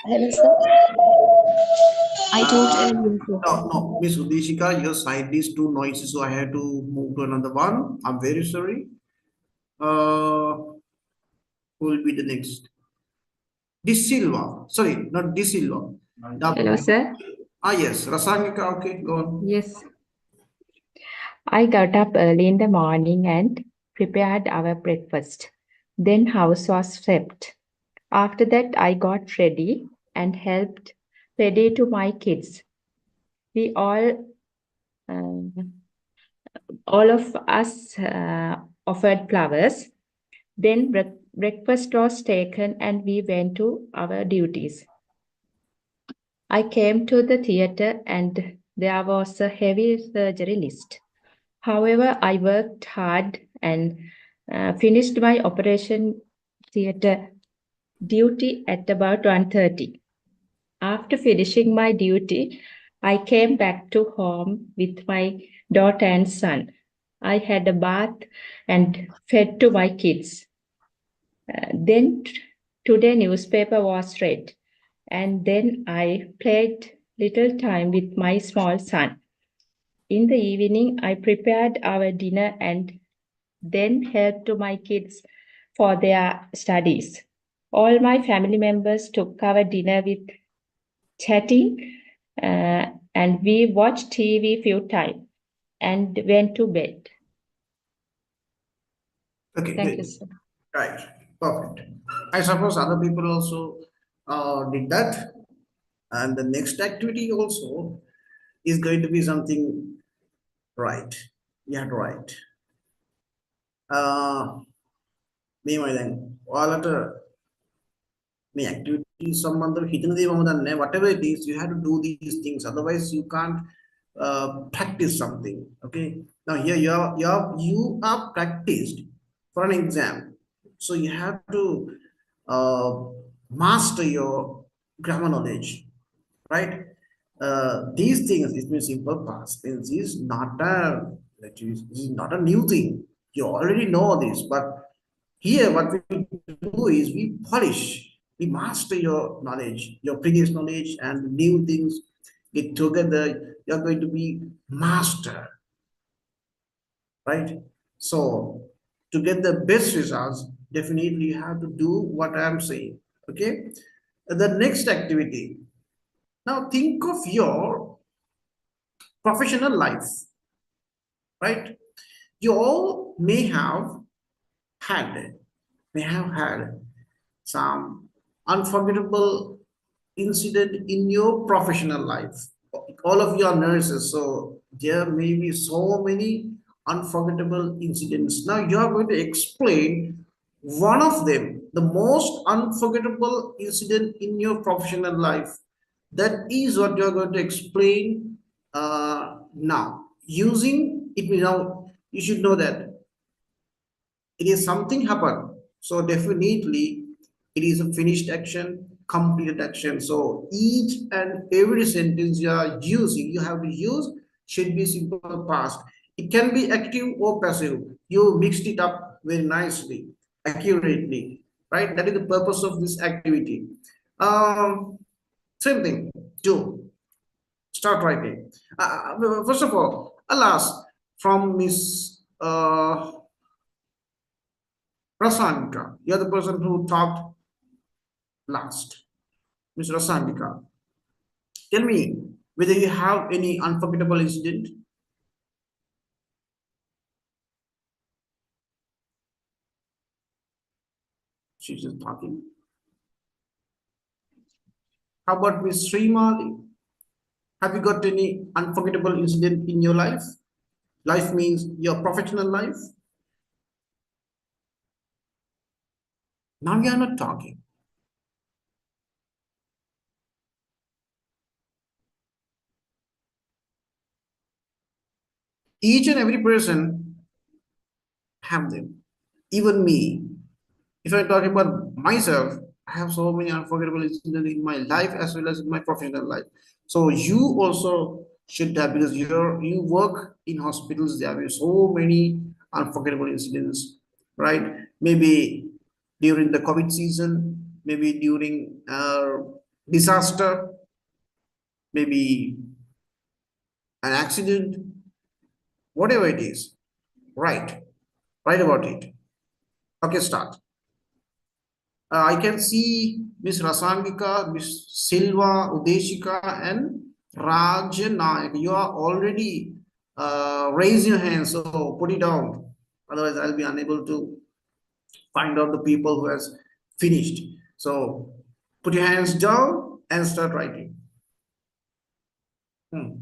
Hello, sir. I told earlier, sir. No, Miss Udeshika, your side is too noisy, so I had to move to another one. I'm very sorry. Who will be the next? De Silva. Sorry, not De Silva. Hello, sir. Yes, Rasangika. Okay, go on. Yes. I got up early in the morning and prepared our breakfast. Then house was swept. After that, I got ready and helped ready to my kids. We all of us offered flowers. Then breakfast was taken and we went to our duties. I came to the theater and there was a heavy surgery list. However, I worked hard and finished my operation theater duty at about 1:30. After finishing my duty, I came back to home with my daughter and son. I had a bath and fed to my kids. Then today newspaper was read, and then I played little time with my small son. In the evening, I prepared our dinner and then helped to my kids for their studies. All my family members took our dinner with chatting, and we watched TV few times and went to bed. Okay, Thank good. you, sir. Right, perfect. I suppose other people also did that. And the next activity also is going to be something right. Yeah, right. Meanwhile, then, the activity someone hitting whatever it is, you have to do these things. Otherwise, you can't practice something. Okay. Now here you are practiced for an exam, so you have to uh, master your grammar knowledge, right? These things, it means simple past tense is not a new thing. You already know this, but here what we do is we polish, we master your knowledge, your previous knowledge and new things get together. You're going to be master, right? So to get the best results, definitely you have to do what I'm saying. Okay. The next activity. Now think of your professional life, right? You all may have had some unforgettable incident in your professional life. All of you are nurses, so there may be so many unforgettable incidents. Now you are going to explain one of them, the most unforgettable incident in your professional life. That is what you are going to explain now. Using it now, you should know that it is something happened, so definitely it is a finished action, completed action. So each and every sentence you are using, you have to use, should be simple past. It can be active or passive. You mixed it up very nicely, accurately, right? That is the purpose of this activity. Same thing, do start writing. First of all, I'll ask from Miss Rasanika, you're the person who talked last. Miss Rasanika, tell me whether you have any unforgettable incident. She's just talking. How about Miss Srimali? Have you got any unforgettable incident in your life? Life means your professional life. Now we are not talking. Each and every person have them. Even me. If I talk about myself, I have so many unforgettable incidents in my life as well as in my professional life. So you also should have, because you work in hospitals, there are so many unforgettable incidents, right? Maybe during the COVID season, maybe during disaster, maybe an accident, whatever it is. Right. Write about it. Okay, start. I can see Miss Rasangika, Miss Silva, Udeshika, and Rajanayak. You are already raise your hand, so put it down. Otherwise, I'll be unable to find out the people who has finished. So put your hands down and start writing. Hmm.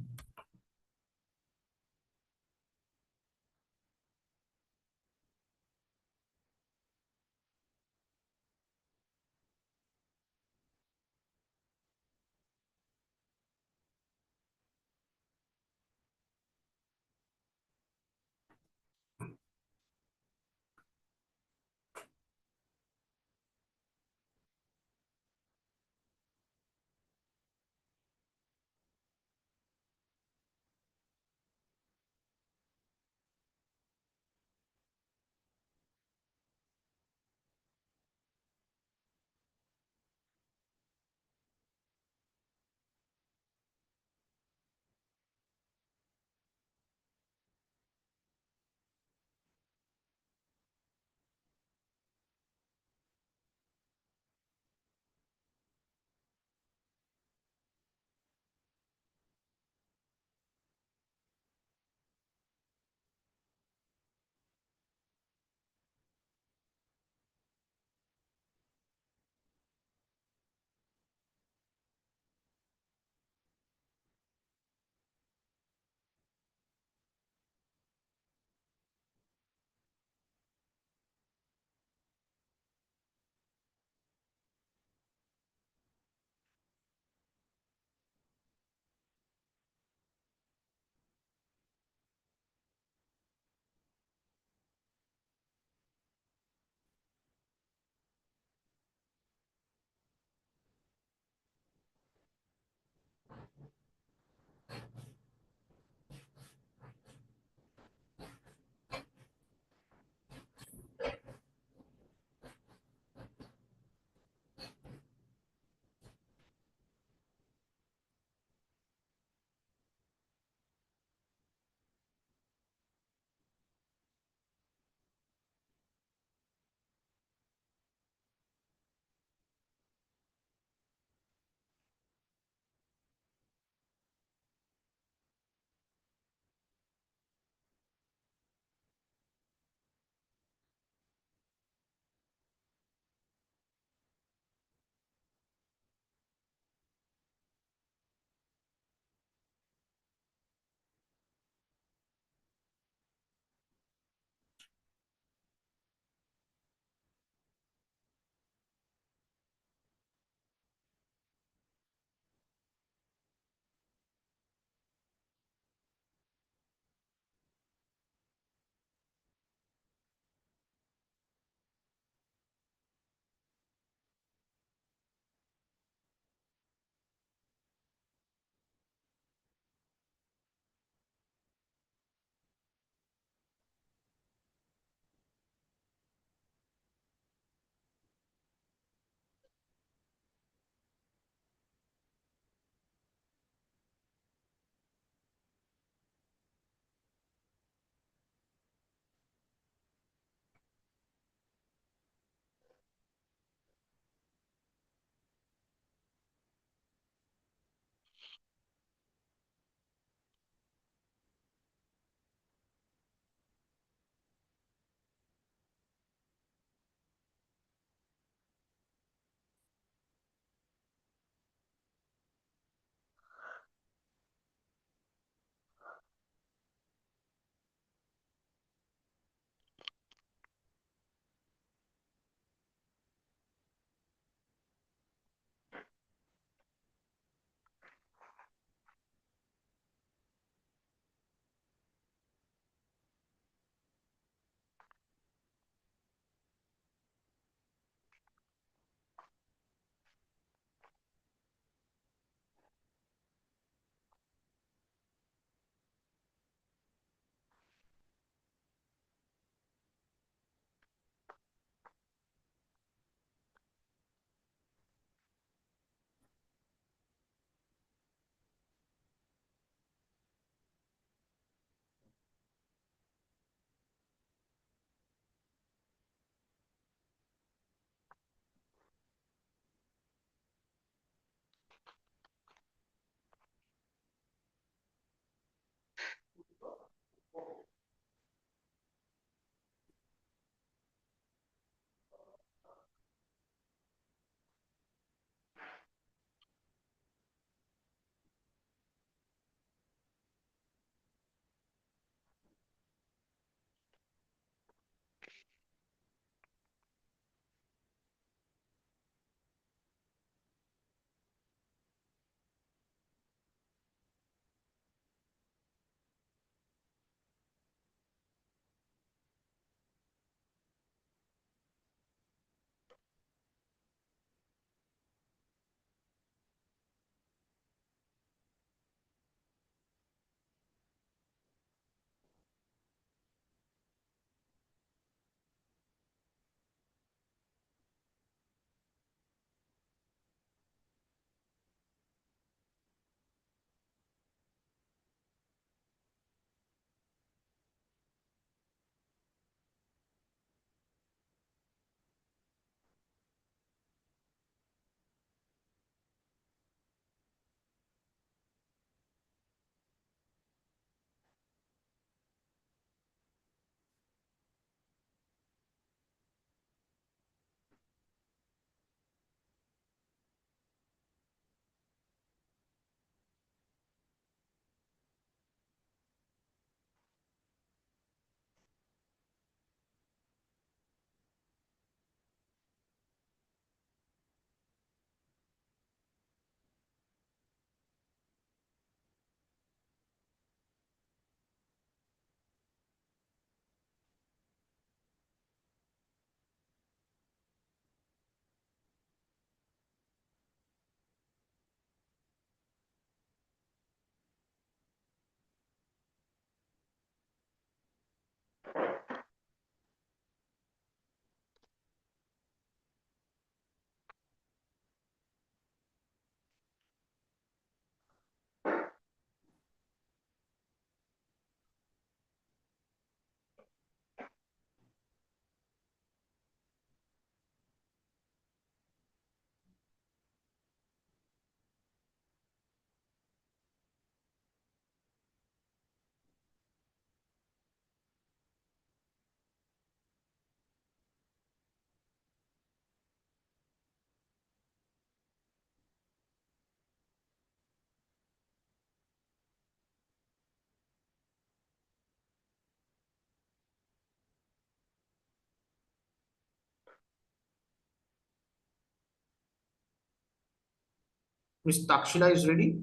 Miss Takshila is ready.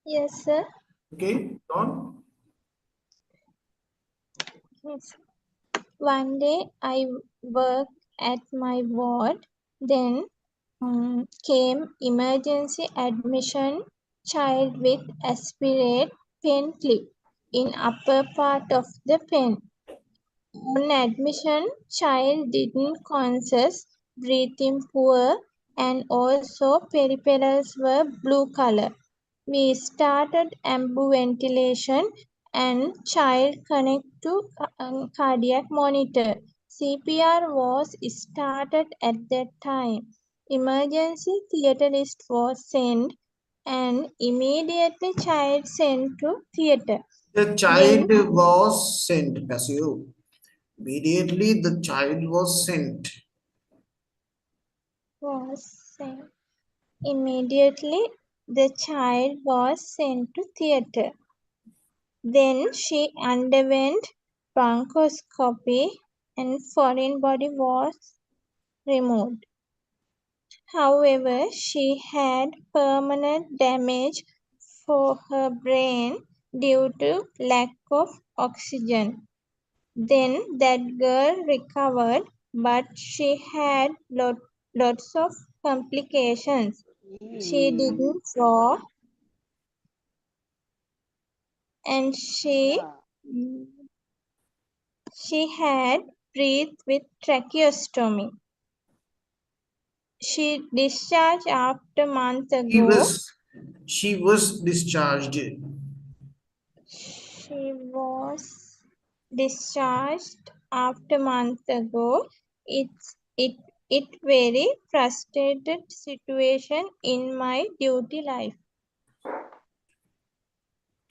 Yes, sir. Okay, on. Yes. One day I worked at my ward. Then came emergency admission. Child with aspirate pen clip in upper part of the pen. On admission, child didn't conscious, breathing poor, and also peripherals were blue color. We started ambu ventilation and child connect to cardiac monitor. CPR was started at that time. Emergency theatre list was sent and immediately child sent to theatre. The child was sent, passive. Immediately the child was sent. Was sent. Immediately the child was sent to theatre. Then she underwent bronchoscopy and foreign body was removed. However, she had permanent damage for her brain due to lack of oxygen. Then that girl recovered, but she had lots of complications. She didn't walk and she had breathed with tracheostomy. She discharged after a month ago. She was discharged. She was discharged after a month ago. It very frustrated situation in my duty life.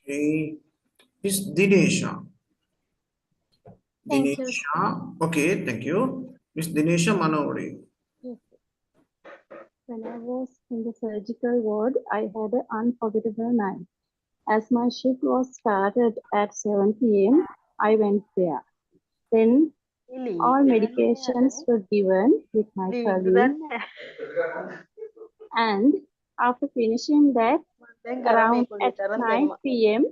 Okay. Miss Dinesha. Thank you. Dinesha. Okay, thank you. Miss Dinesha Manori. Yes. When I was in the surgical ward, I had an unforgettable night. As my shift was started at 7 p.m., I went there. Then all medications were given with my colleague, and after finishing that, around at 9 p.m.,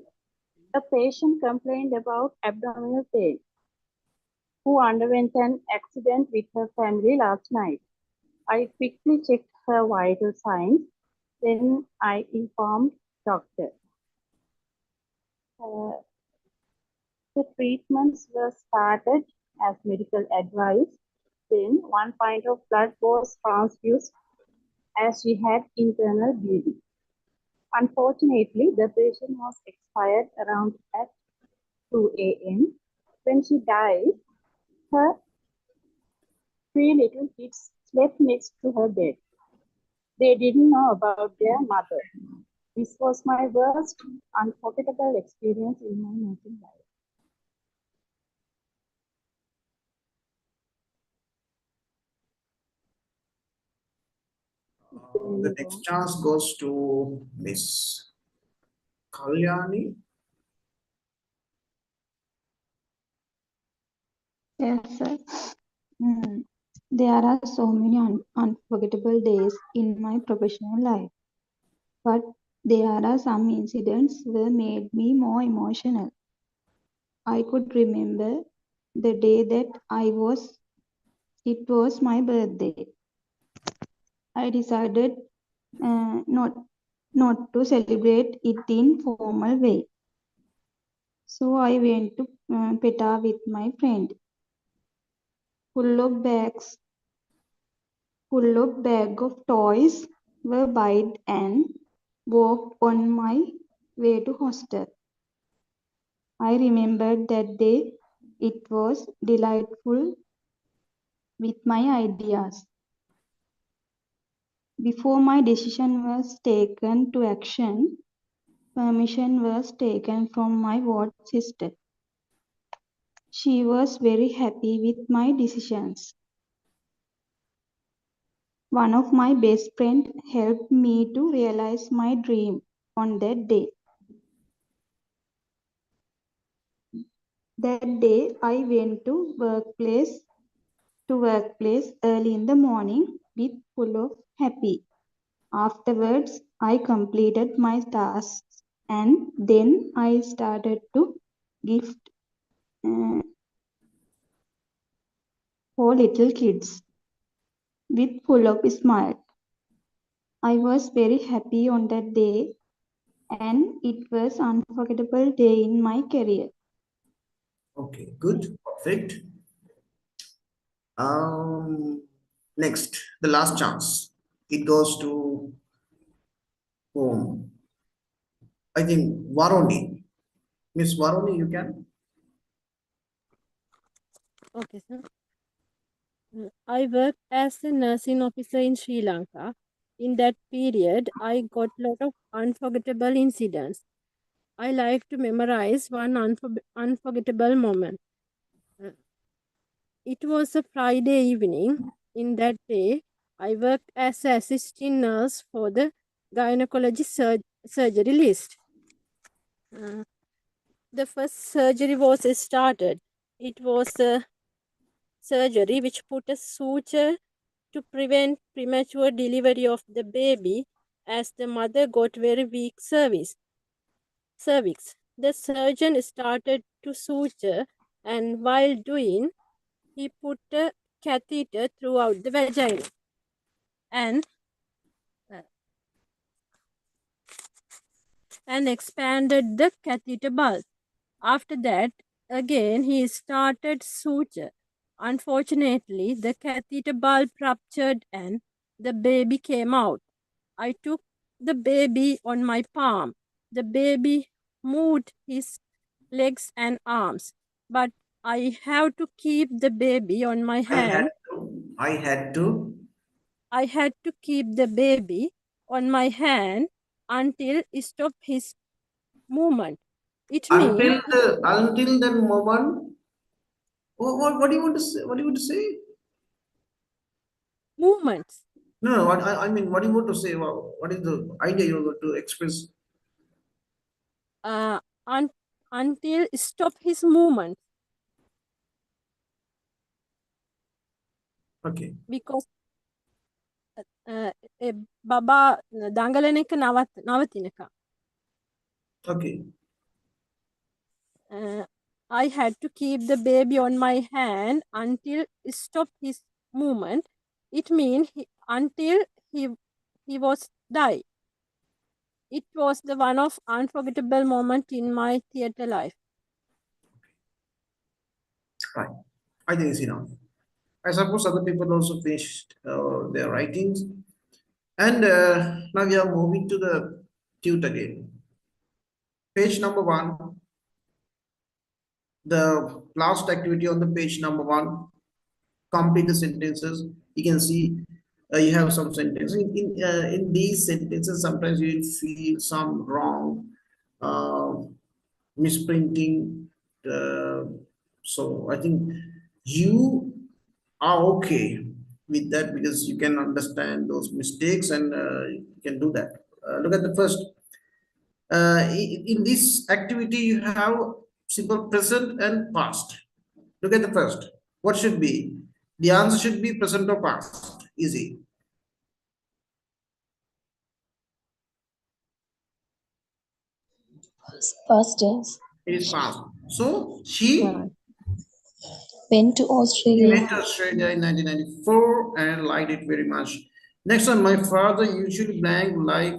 a patient complained about abdominal pain, who underwent an accident with her family last night. I quickly checked her vital signs. Then I informed doctor. Uh, the treatments were started as medical advice. Then 1 pint of blood was transfused as she had internal bleeding. Unfortunately, the patient was expired around at 2 a.m. When she died, her 3 little kids slept next to her bed. They didn't know about their mother. This was my worst unforgettable experience in my nursing life. The next chance goes to Miss Kalyani. Yes, sir. There are so many unforgettable days in my professional life, but there are some incidents that made me more emotional. I could remember the day that it was my birthday. I decided not to celebrate it in formal way. So I went to PETA with my friend, full of bag of toys were bought and walked on my way to hostel. I remembered that day. It was delightful with my ideas. Before my decision was taken to action, permission was taken from my ward sister. She was very happy with my decisions. One of my best friends helped me to realize my dream on that day. That day I went to workplace early in the morning with full of happy. Afterwards, I completed my tasks and then I started to gift for little kids with full of smile. I was very happy on that day and it was unforgettable day in my career. Okay, good, perfect. Next, the last chance. It goes to whom? I think Varoni. Miss Varoni, you can. Okay, sir. I worked as a nursing officer in Sri Lanka. In that period, I got a lot of unforgettable incidents. I like to memorize one unforgettable moment. It was a Friday evening. In that day, I worked as an assistant nurse for the gynecology surgery list. The first surgery was started. It was a surgery which put a suture to prevent premature delivery of the baby as the mother got very weak cervix. The surgeon started to suture and while doing, he put a catheter throughout the vagina and expanded the catheter bulb. After that, again he started suture. Unfortunately, the catheter bulb ruptured and the baby came out. I took the baby on my palm. The baby moved his legs and arms, but I have to keep the baby on my hand. I had to. I had to keep the baby on my hand until he stopped his movement. It means Until that moment. What do you want to say? What do you want to say? movements. No, what I mean, what do you want to say? What is the idea you want to express? Until stop his movement. Okay. Because බබා දඟලන එක නවතිනක. Okay. I had to keep the baby on my hand until stop his movement. It means until he was die. It was the one of unforgettable moment in my theatre life. Right. I think it's enough. I suppose other people also finished their writings. And now we are moving to the tute again. Page number 1. The last activity on the page number 1. Complete the sentences. You can see you have some sentences. In these sentences, sometimes you feel some wrong, misprinting. So I think you are okay with that because you can understand those mistakes and you can do that. Look at the first. In this activity, you have simple present and past. Look at the first. What should be? The answer should be present or past. Easy. Past tense. It is past. So she Went to He Australia. went to Australia in 1994 and liked it very much. Next one, my father usually blank like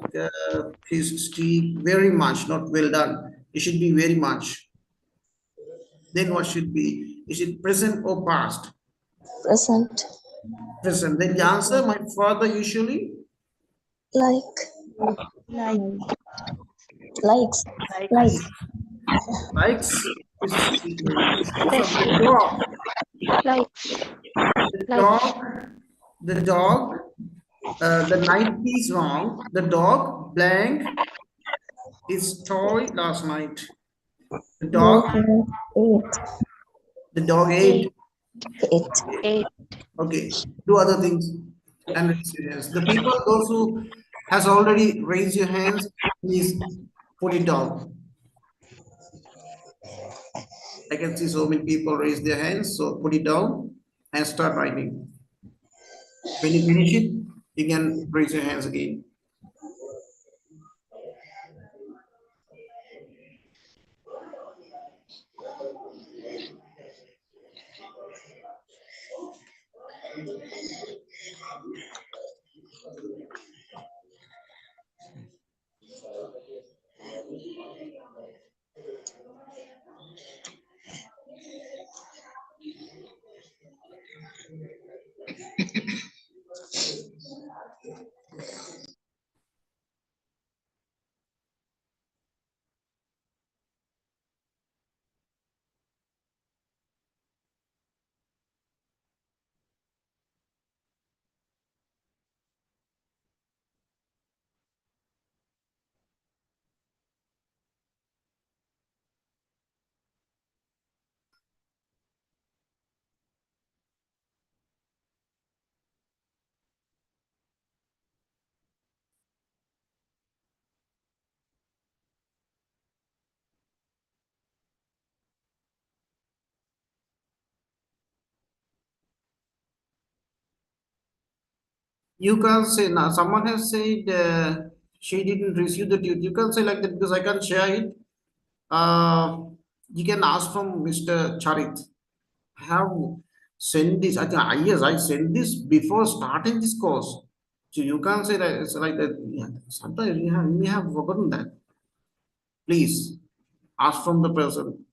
his steak very much, not well done. It should be very much. Then what should be? Is it present or past? Present. Present. Then the answer, my father usually Like. Likes. likes his steak very much. Next one, the dog. The dog, the night is wrong. The dog blank his toy last night. The dog ate. Okay, do other things and raise your hands. The people, those who has already raised your hands, please put it down. I can see so many people raise their hands, so put it down and start writing. When you finish it, you can raise your hands again. You can't say now. Someone has said she didn't receive the duty. You can't say like that because I can't share it. Uh, you can ask from Mr. Charit. I have sent this. I think yes, I sent this before starting this course. So you can't say that it's like that. Yeah, sometimes we have forgotten that. Please ask from the person.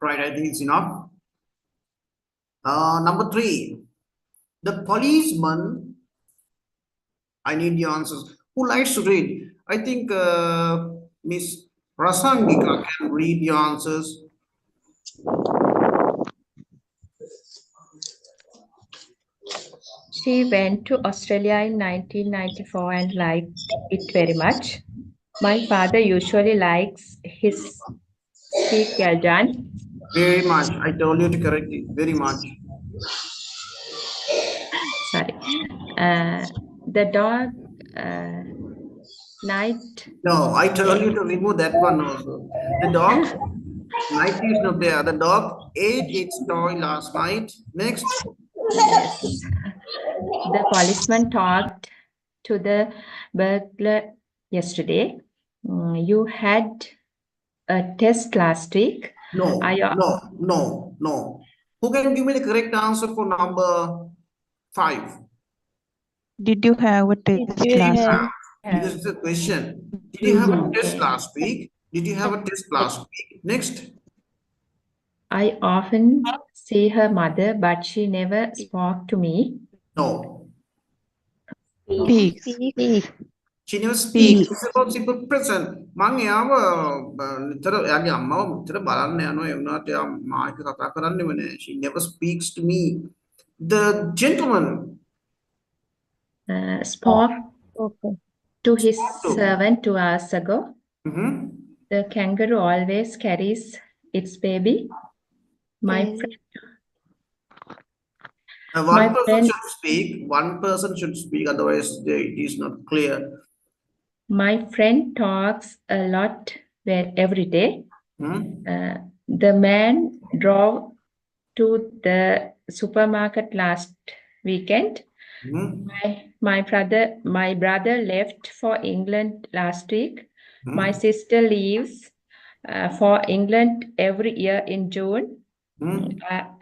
Right, I think it's enough. Number 3, the policeman. I need the answers. Who likes to read? I think Miss Rasangika can read the answers. She went to Australia in 1994 and liked it very much. My father usually likes his speak well done. Very much. I told you to correct it. Very much. Sorry. The dog night. No, I told you to remove that one also. The dog night is not there. The dog ate its toy last night. Next. Yes. The policeman talked to the burglar yesterday. You had a test last week. No, no. Who can give me the correct answer for number 5? Did you have a test Did you last have week? Because it's a question. Did you have a test Okay. last week? Did you have a test last week? Next. I often see her mother, but she never spoke to me. No. Speaks. She never Speaks. speaks. It's about simple present. මං එයාව නිතර එයාගේ අම්මව නිතර බලන්න යනවා ඒ වුණාට එයා මා එක්ක කතා කරන්නෙම නෑ. She never speaks to me. The gentleman Spoke to his spoke to. servant 2 hours ago. Mhm. The kangaroo always carries its baby. My Yes. friend, One my person friend, should speak. One person should speak. Otherwise, it is not clear. my friend talks a lot every day. Hmm? The man drove to the supermarket last weekend. Hmm? My brother left for England last week. Hmm? My sister leaves for England every year in June. Hmm?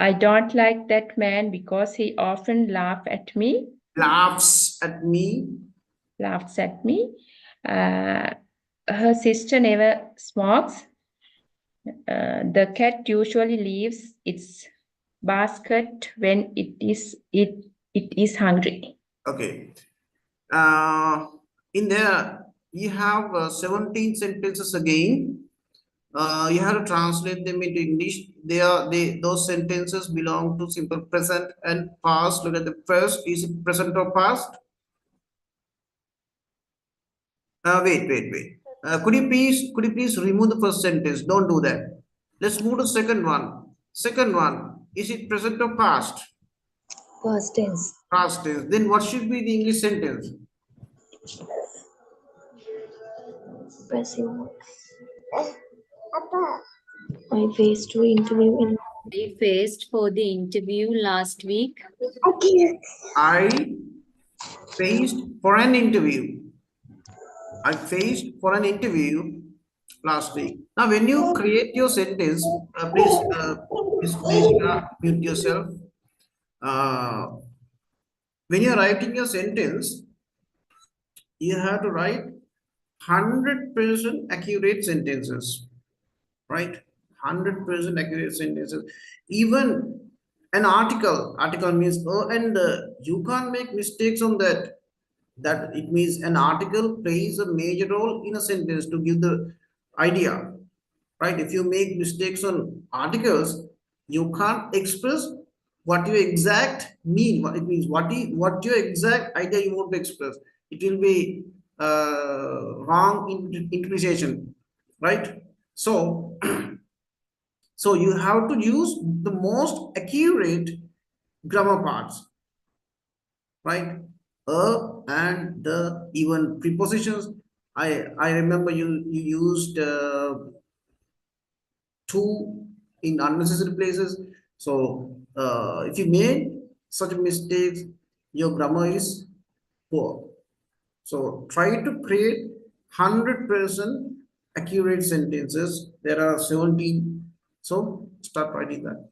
I don't like that man because he often laughs at me. Laughs at me. Her sister never smokes. The cat usually leaves its basket when it is hungry. Okay. In there, you have 17 sentences again. You have to translate them into English. Those sentences belong to simple present and past. Look at the first. Is it present or past? Wait. Could you please remove the first sentence? Don't do that. Let's move to the second one. Second one. Is it present or past? Past tense. Past tense. Then what should be the English sentence? Pressing. I faced to interview in. I faced for the interview last week. I faced for an interview. I faced for an interview last week. Now, when you create your sentence, please, Ms. Nilmini, mute yourself. When you're writing your sentence, you have to write 100% accurate sentences, right? 100% accurate sentences. Even an article means and you can't make mistakes on that. That it means an article plays a major role in a sentence to give the idea, right? If you make mistakes on articles, you can't express what you exact mean. What it means, what your exact idea you want to express. It will be wrong interpretation, right? So so you have to use the most accurate grammar parts, right? And the even prepositions. I remember you used to in unnecessary places. So if you made such mistakes, your grammar is poor. So try to create 100% accurate sentences. There are 17. So start writing that.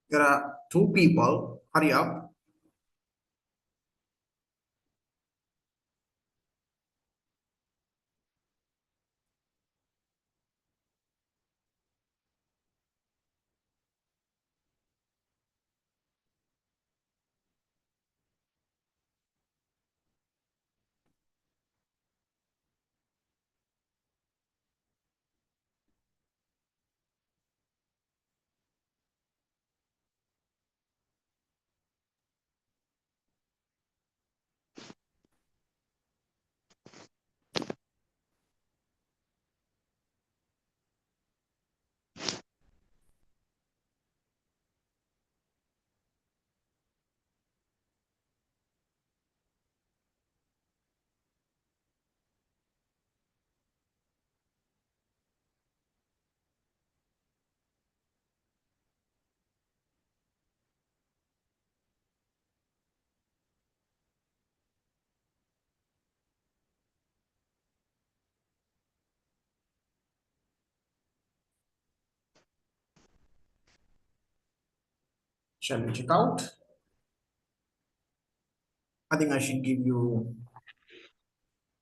There are two people. Hurry up. Shall we check out? I think I should give you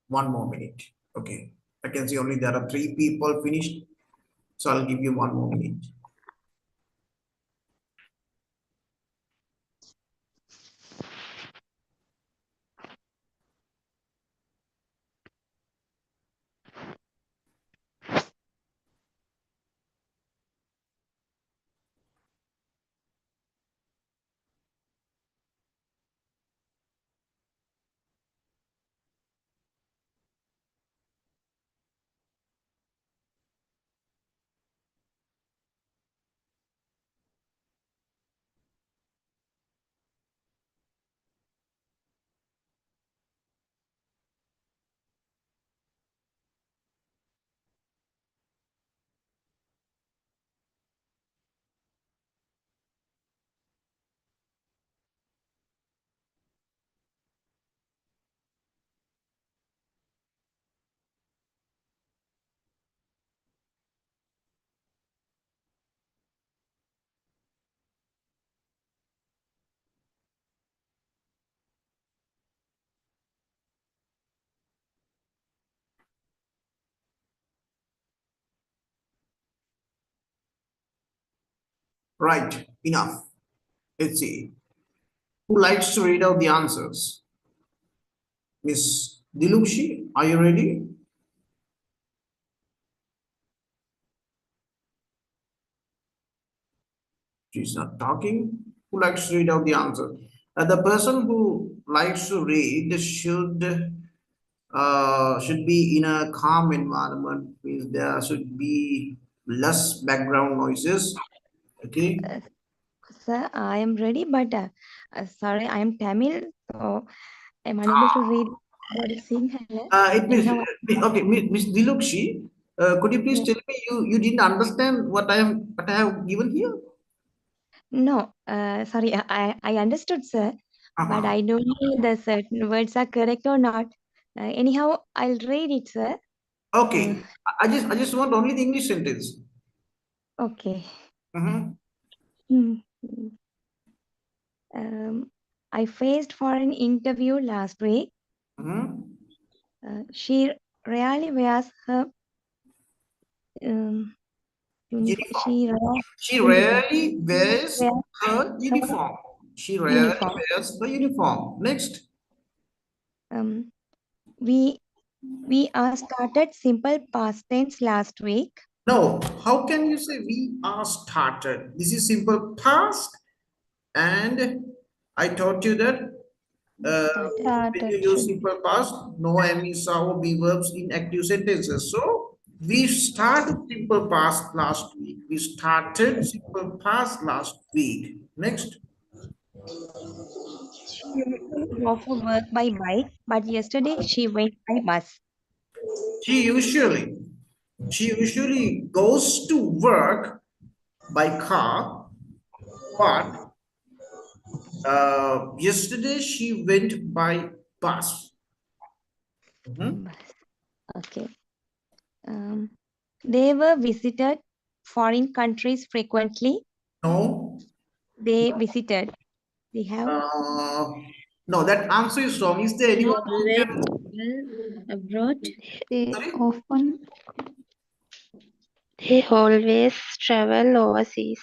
1 more minute. Okay. I can see only there are 3 people finished. So I'll give you 1 more minute. Right, enough. Let's see. Who likes to read out the answers? Miss Dilukshi, are you ready? She's not talking. Who likes to read out the answer? The person who likes to read should be in a calm environment. Means there should be less background noises. Okay. Sir, I am ready, but sorry, I am Tamil, so I'm unable to read what is saying here. It means Anyhow, okay, Miss Dilukshi. Could you please yes. tell me you didn't understand what I have given here? No, sorry, I understood, sir, but I don't know the certain words are correct or not. Anyhow, I'll read it, sir. Okay. I just want only the English sentence. Okay. Mhm. Hmm. I faced for an interview last week. Mhm. She rarely wears her Uniform. She uniform. rarely wears Wears her uniform. She rarely uniform. wears her uniform. Next. We are started simple past tense last week. No, how can you say we are started? This is simple past, and I taught you that when you use simple past, no am is or be verbs in active sentences. So we started simple past last week. We started simple past last week. Next. She usually go for work by bike, but yesterday she went by bus. She usually goes to work by car, but yesterday she went by bus. Mhm. Okay. They were visited foreign countries frequently. No. They visited. They have. No, that answer is wrong. Is there They anyone who always can? travel abroad. They Sorry? often He always travel overseas.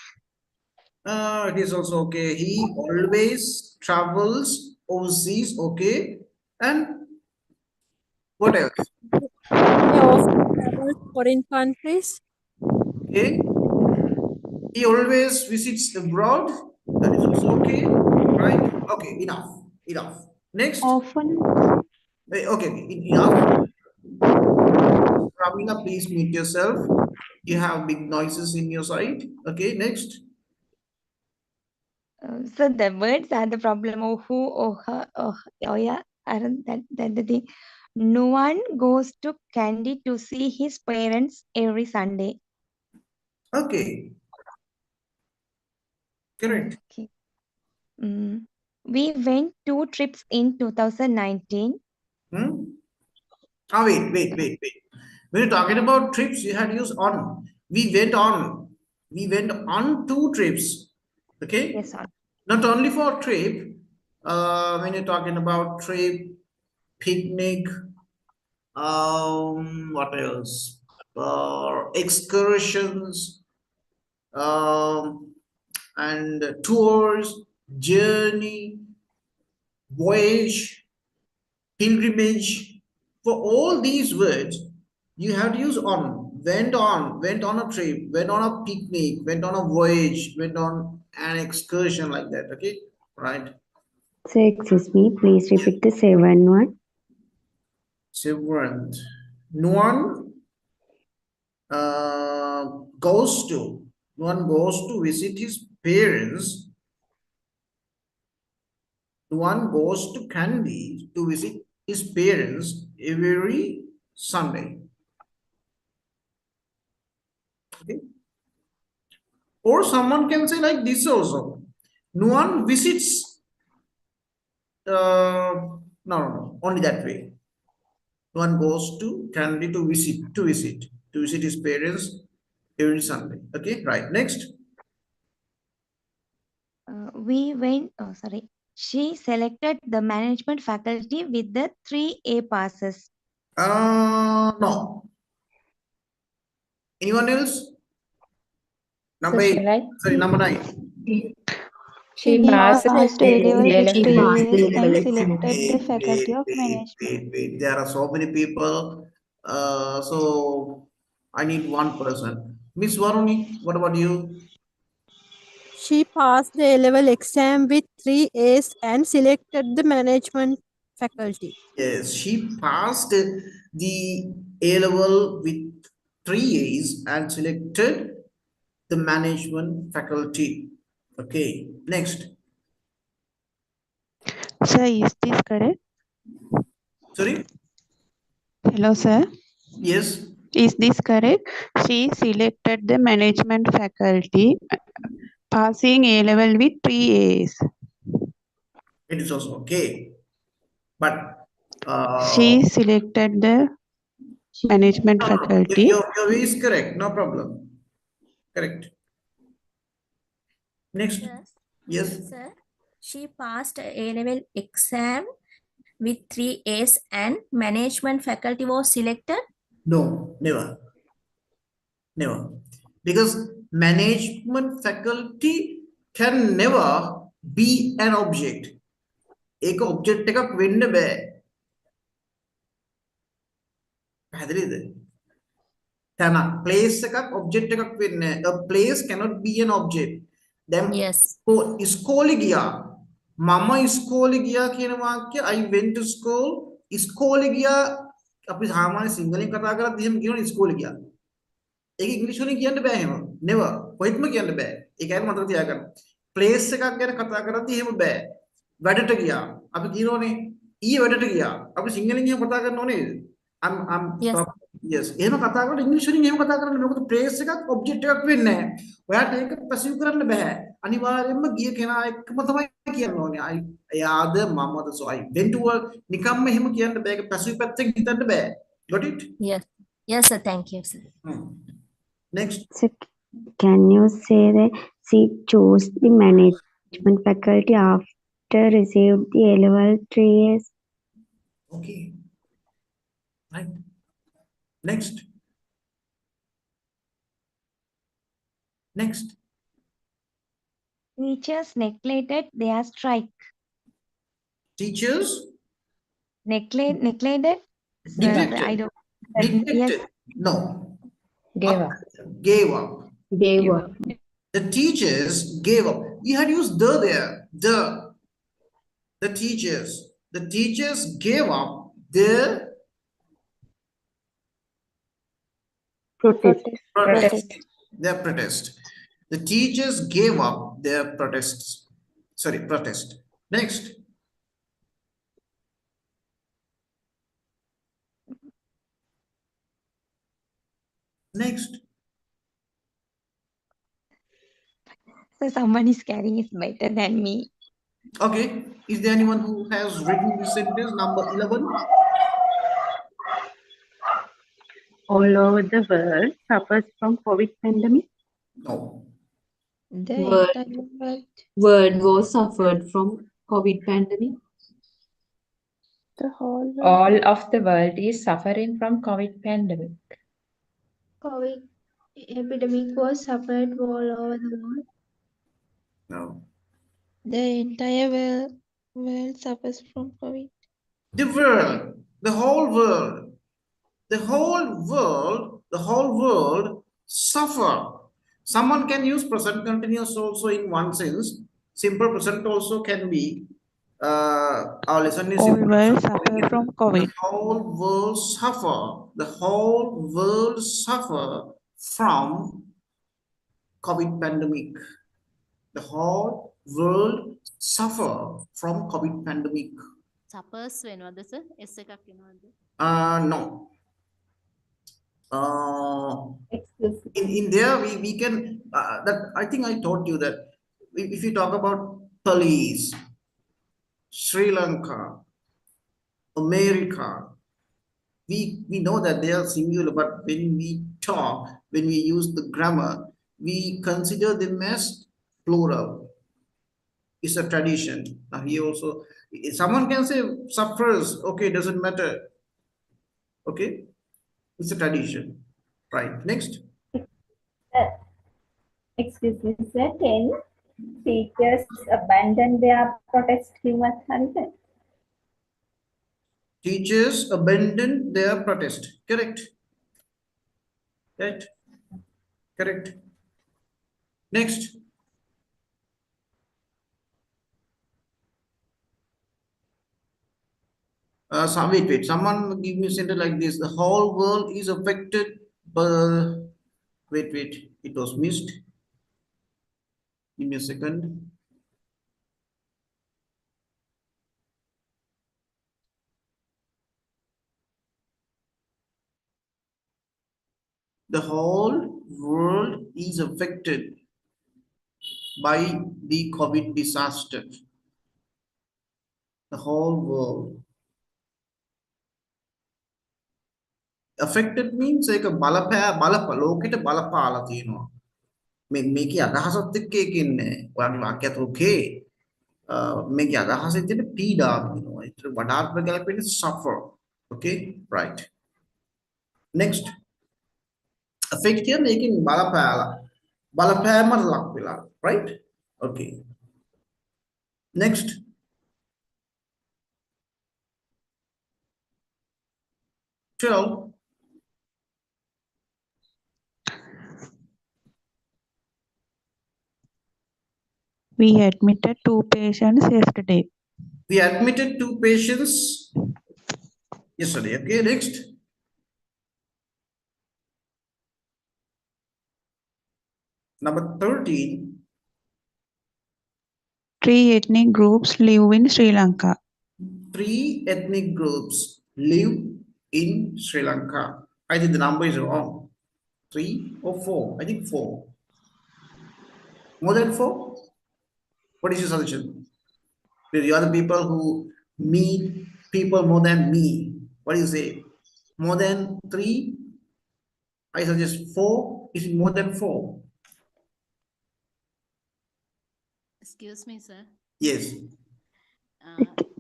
It is also okay. He always travels overseas. Okay. And what else? They often travel to foreign countries. Okay. He always visits abroad. That is also okay. Right? Okay. Enough. Enough. Next. often Okay. Enough. Ramina, please mute yourself. You have big noises in your side. Okay. Next. So the words are the problem. Oh, who, oh, her, oh yeah. Aren't that the thing? No one goes to Candy to see his parents every Sunday. Okay. Correct. Okay. We went 2 trips in 2019. Hmm? Oh, wait. When you're talking about trips, you had to use on. We went on. We went on 2 trips. Okay? Yes, sir. Not only for trip, when you're talking about trip, picnic, what else? Excursions, and tours, journey, voyage, pilgrimage. For all these words, you have to use on. Went on a trip, went on a picnic, went on a voyage, went on an excursion like that. Okay, right? So, excuse me, please repeat the second one. Seventh. No one goes to. No one goes to visit his parents. No one goes to Kandy to visit his parents every Sunday. Okay. Or someone can say like this also. No one visits. No, only that way. No one goes to Kandy to visit his parents every Sunday. Okay, right. Next. We went, oh, sorry. She selected the management faculty with the 3A passes. No. Anyone else? Number So 8. shall I? Sorry, number 9. She he passed passed A A-level with level. 3 passed the A's level and exam. selected the faculty of management. Wait. There are so many people. So I need one person. Miss Varuni, what about you? She passed the A-level exam with 3 A's and selected the management faculty. Yes, she passed the A level with 3 A's and selected the management faculty. Okay, next. Sir, is this correct? Sorry? Hello, sir. Yes. Is this correct? She selected the management faculty, passing A level with 3 A's. It is also okay. But She selected the management faculty. your way is correct, no problem. Correct. Next. Yes. Sir, she passed A-level exam with 3 A's and management faculty was selected? No, never. Never. Because management faculty can never be an object. एक object එකක් වෙන්න බෑ. පැහැදිලිද? තැනක් place එකක් object එකක් වෙන්නේ නැහැ. A place cannot be an object. Then yes. ඉස්කෝලේ ගියා. මම ඉස්කෝලේ ගියා කියන වාක්‍ය I went to school. ඉස්කෝලේ ගියා අපි සාමාන්‍ය සිංහලෙන් කතා කරද්දී එහෙම කියනවා ඉස්කෝලේ ගියා. ඒක ඉංග්‍රීසි වලින් කියන්න බෑ එහෙම. never. කොහෙත්ම කියන්න බෑ. ඒකයි මතක තියාගන්න. place එකක් ගැන කතා කරද්දී එහෙම බෑ. වැඩට ගියා. අපි කියනෝනේ ඊයේ වැඩට ගියා. අපි සිංහලෙන් එහෙම කතා කරනව නේද? Yes. Yes. එහෙම කතා කරලා ඉංග්‍රීසි වලින් එහෙම කතා කරන්න මොකද place එකක් object එකක් වෙන්නේ නැහැ. ඔයාට ඒක පැසිව් කරන්න බෑ. අනිවාර්යයෙන්ම ගිය කෙනා එක්කම තමයි කියන්න ඕනේ. එයාද මමද so I went to work නිකම්ම එහෙම කියන්න බෑ. ඒක පැසිව් පැත්තෙන් හිතන්න බෑ. Got it? Yes. Yes, sir. Thank you, sir. Next. So, can you say that She chose the management faculty after received the A-level 3 A's. Okay. Right. Next. Next. Teachers neglected their strike. Teachers Neglected? I don't. Yes. neglected. No. Gave up. Gave up. Gave up. The teachers gave up. You had used the there. The teachers gave up their Protest. their protest. The teachers gave up their protests. Sorry, protest. Next. Next. So someone is carrying is better than me. Okay. Is there anyone who has written this sentence, number 11? All over the world suffers from COVID pandemic. No. The World, entire world. world was suffered from COVID pandemic. The whole world. All of the world is suffering from COVID pandemic. COVID epidemic was suffered all over the world. No. The entire world suffers from COVID. The world, the whole world, the whole world suffer. Someone can use present continuous also in one sense. Simple present also can be. Our lesson is All simple world present. suffer from The COVID. whole world suffer. The whole world suffer from COVID pandemic. The whole world suffer from COVID pandemic. Suppers වෙනවද sir? S එකක් එනවද? No. In there we can that I think I taught you that if you talk about police, Sri Lanka, America, we know that they are singular, but when we talk, when we use the grammar, we consider them as plural. It's a tradition. Now he also, someone can say suffers, okay, doesn't matter. Okay, it's a tradition. Right, next. Excuse me, sir. 10 teachers abandoned their protest human content. Teachers abandoned their protest. Correct. Right. Correct. Next. Wait. Someone give me a sentence like this. The whole world is affected by. Wait. It was missed. Give me a second. The whole world is affected by the COVID disaster. The whole world. Affected means like a balapa ලෝකෙට බලපාලා තියෙනවා. මේකේ අදහසත් එක්ක ඒකින්නේ. ඔයාගේ වාක්‍යයත් okay. මේකේ අදහස විදිහට පීඩා වෙනවා. ඒතර වඩාත්ම ගැලපෙන්නේ suffer. Okay, right. Next. Affect here මේකෙන් බලපෑමට ලක් වෙලා, right? Okay. Next. We admitted 2 patients yesterday. We admitted 2 patients yesterday. Okay, next. Number 13. 3 ethnic groups live in Sri Lanka. 3 ethnic groups live in Sri Lanka. I think the number is wrong. 3 or 4? I think 4. More than 4? What is your suggestion? You are the people who meet people more than me. What do you say? More than 3? I suggest 4. Is it more than 4? Excuse me, sir. Yes.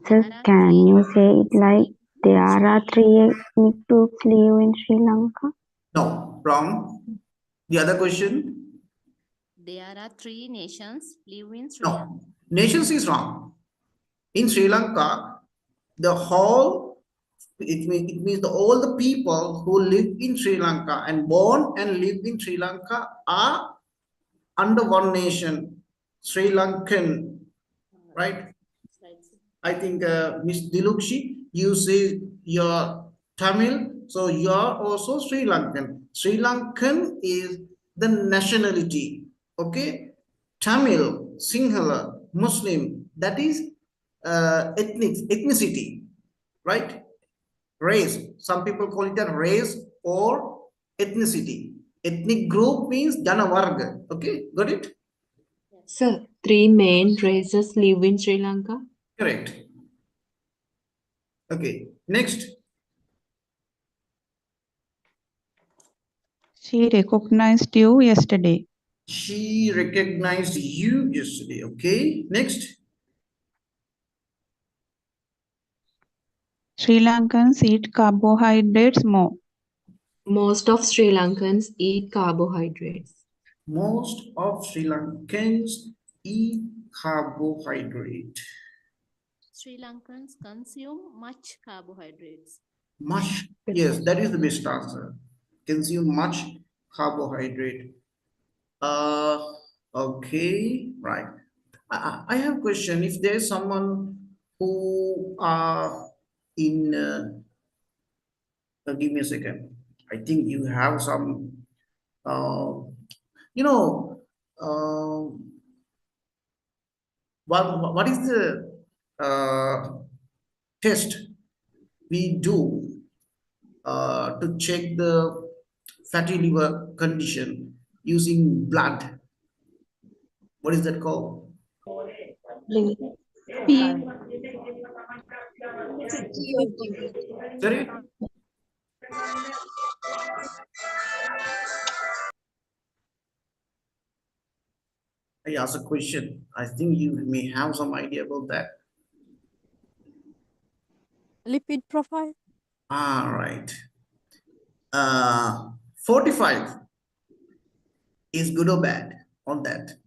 Sir, can you say it like there are three ethnic groups live in Sri Lanka? No, wrong. The other question? There are 3 nations live in Sri Lanka. No, nations is wrong. In Sri Lanka, the whole, it means all the people who live in Sri Lanka and born and live in Sri Lanka are under one nation, Sri Lankan, right? I think Miss Dilukshi, you say you're Tamil, so you're also Sri Lankan. Sri Lankan is the nationality, okay? Tamil, Sinhala, Muslim, that is ethnicity, right? Race, some people call it a race or ethnicity. Ethnic group means Janavarga, okay? Got it? Sir, 3 main races live in Sri Lanka. Correct. Okay, next. She recognized you yesterday. She recognized you yesterday. Okay, next. Sri Lankans eat carbohydrates more. Most of Sri Lankans eat carbohydrates. Most of Sri Lankans eat carbohydrate. Sri Lankans consume much carbohydrates. Much, yes, that is the best answer. Consume much carbohydrate. Okay, right. I have a question. If there's someone who are in, give me a second. I think you have some, you know, what is the test we do to check the fatty liver condition using blood? What is that called? Sorry? I asked a question. I think you may have some idea about that. Lipid profile. All right. 45 is good or bad on that?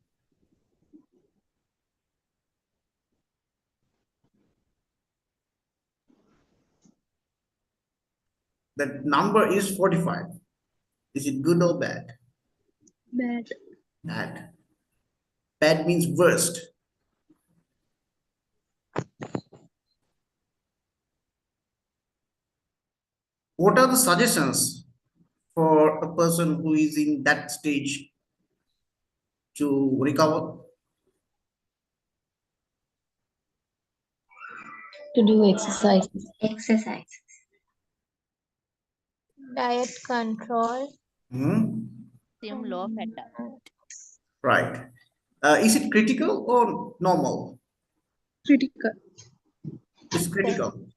That number is 45. Is it good or bad? Bad. Bad. Bad means worst. What are the suggestions for a person who is in that stage to recover? To do exercise. Exercise. Diet control. Assume low fat diet. Right. Is it critical or normal? Critical. It's critical.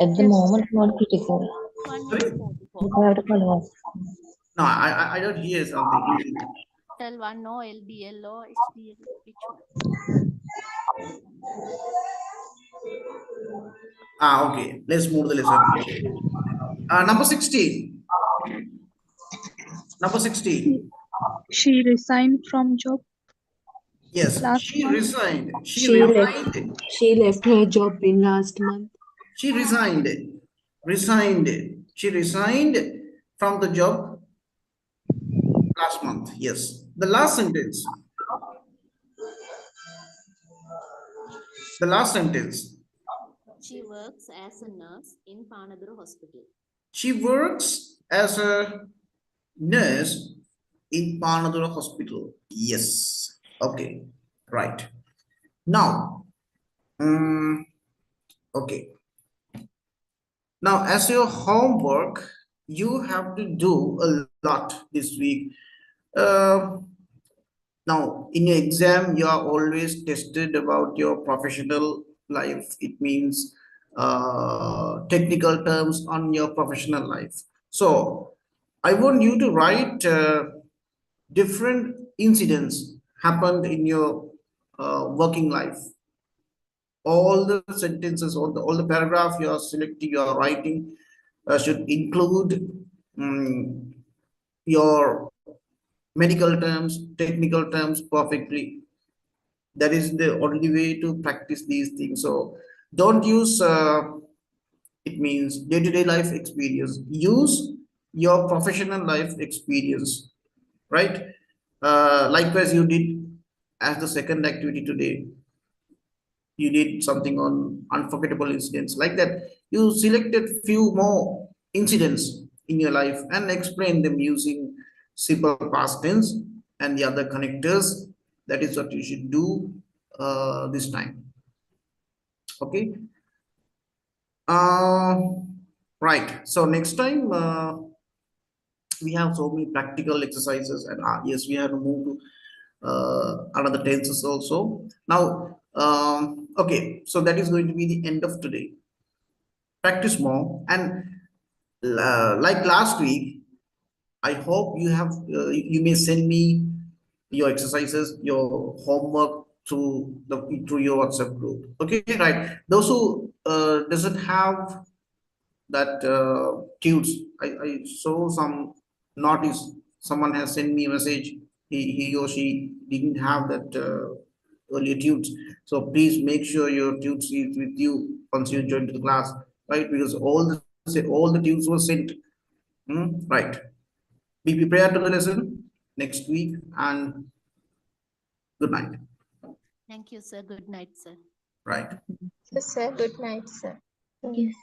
At the moment, not critical. One Sorry? is 44. You have to follow us. No, I don't hear something. L1 or LDL or HDL, which one? Okay. Let's move the lesson. Number 16. Number 16. She resigned from job. Yes, Last she month. resigned. She left her job in last month. She resigned. She resigned from the job last month. Yes. The last sentence. The last sentence. She works as a nurse in Panadura Hospital. She works as a nurse in Panadura Hospital. Yes. Okay. Right. Now, okay. Now, as your homework, you have to do a lot this week. Now, in your exam, you are always tested about your professional life. It means technical terms on your professional life. So, I want you to write different incidents happened in your working life. All the sentences, all the paragraph you are selecting, you are writing should include your medical terms, technical terms perfectly. That is the only way to practice these things. So don't use it means day-to-day life experience. Use your professional life experience, right? Likewise, you did as the second activity today. You did something on unforgettable incidents like that. You selected few more incidents in your life and explain them using simple past tense and the other connectors. That is what you should do this time. Okay. uh, right, so next time we have so many practical exercises, and yes, we have to move to another tenses also now. Okay, so that is going to be the end of today. Practice more, and like last week, I hope you have you may send me your exercises, your homework through your WhatsApp group. Okay, right. Those who doesn't have that tunes, I saw some notice. Someone has sent me a message. He or she didn't have that earlier tunes. So please make sure your tunes is with you once you join to the class, right? Because all the tunes were sent. Right. Be prepared to the lesson next week, and good night. Thank you, sir. Good night, sir. Right. Yes, sir. Good night, sir. Yes.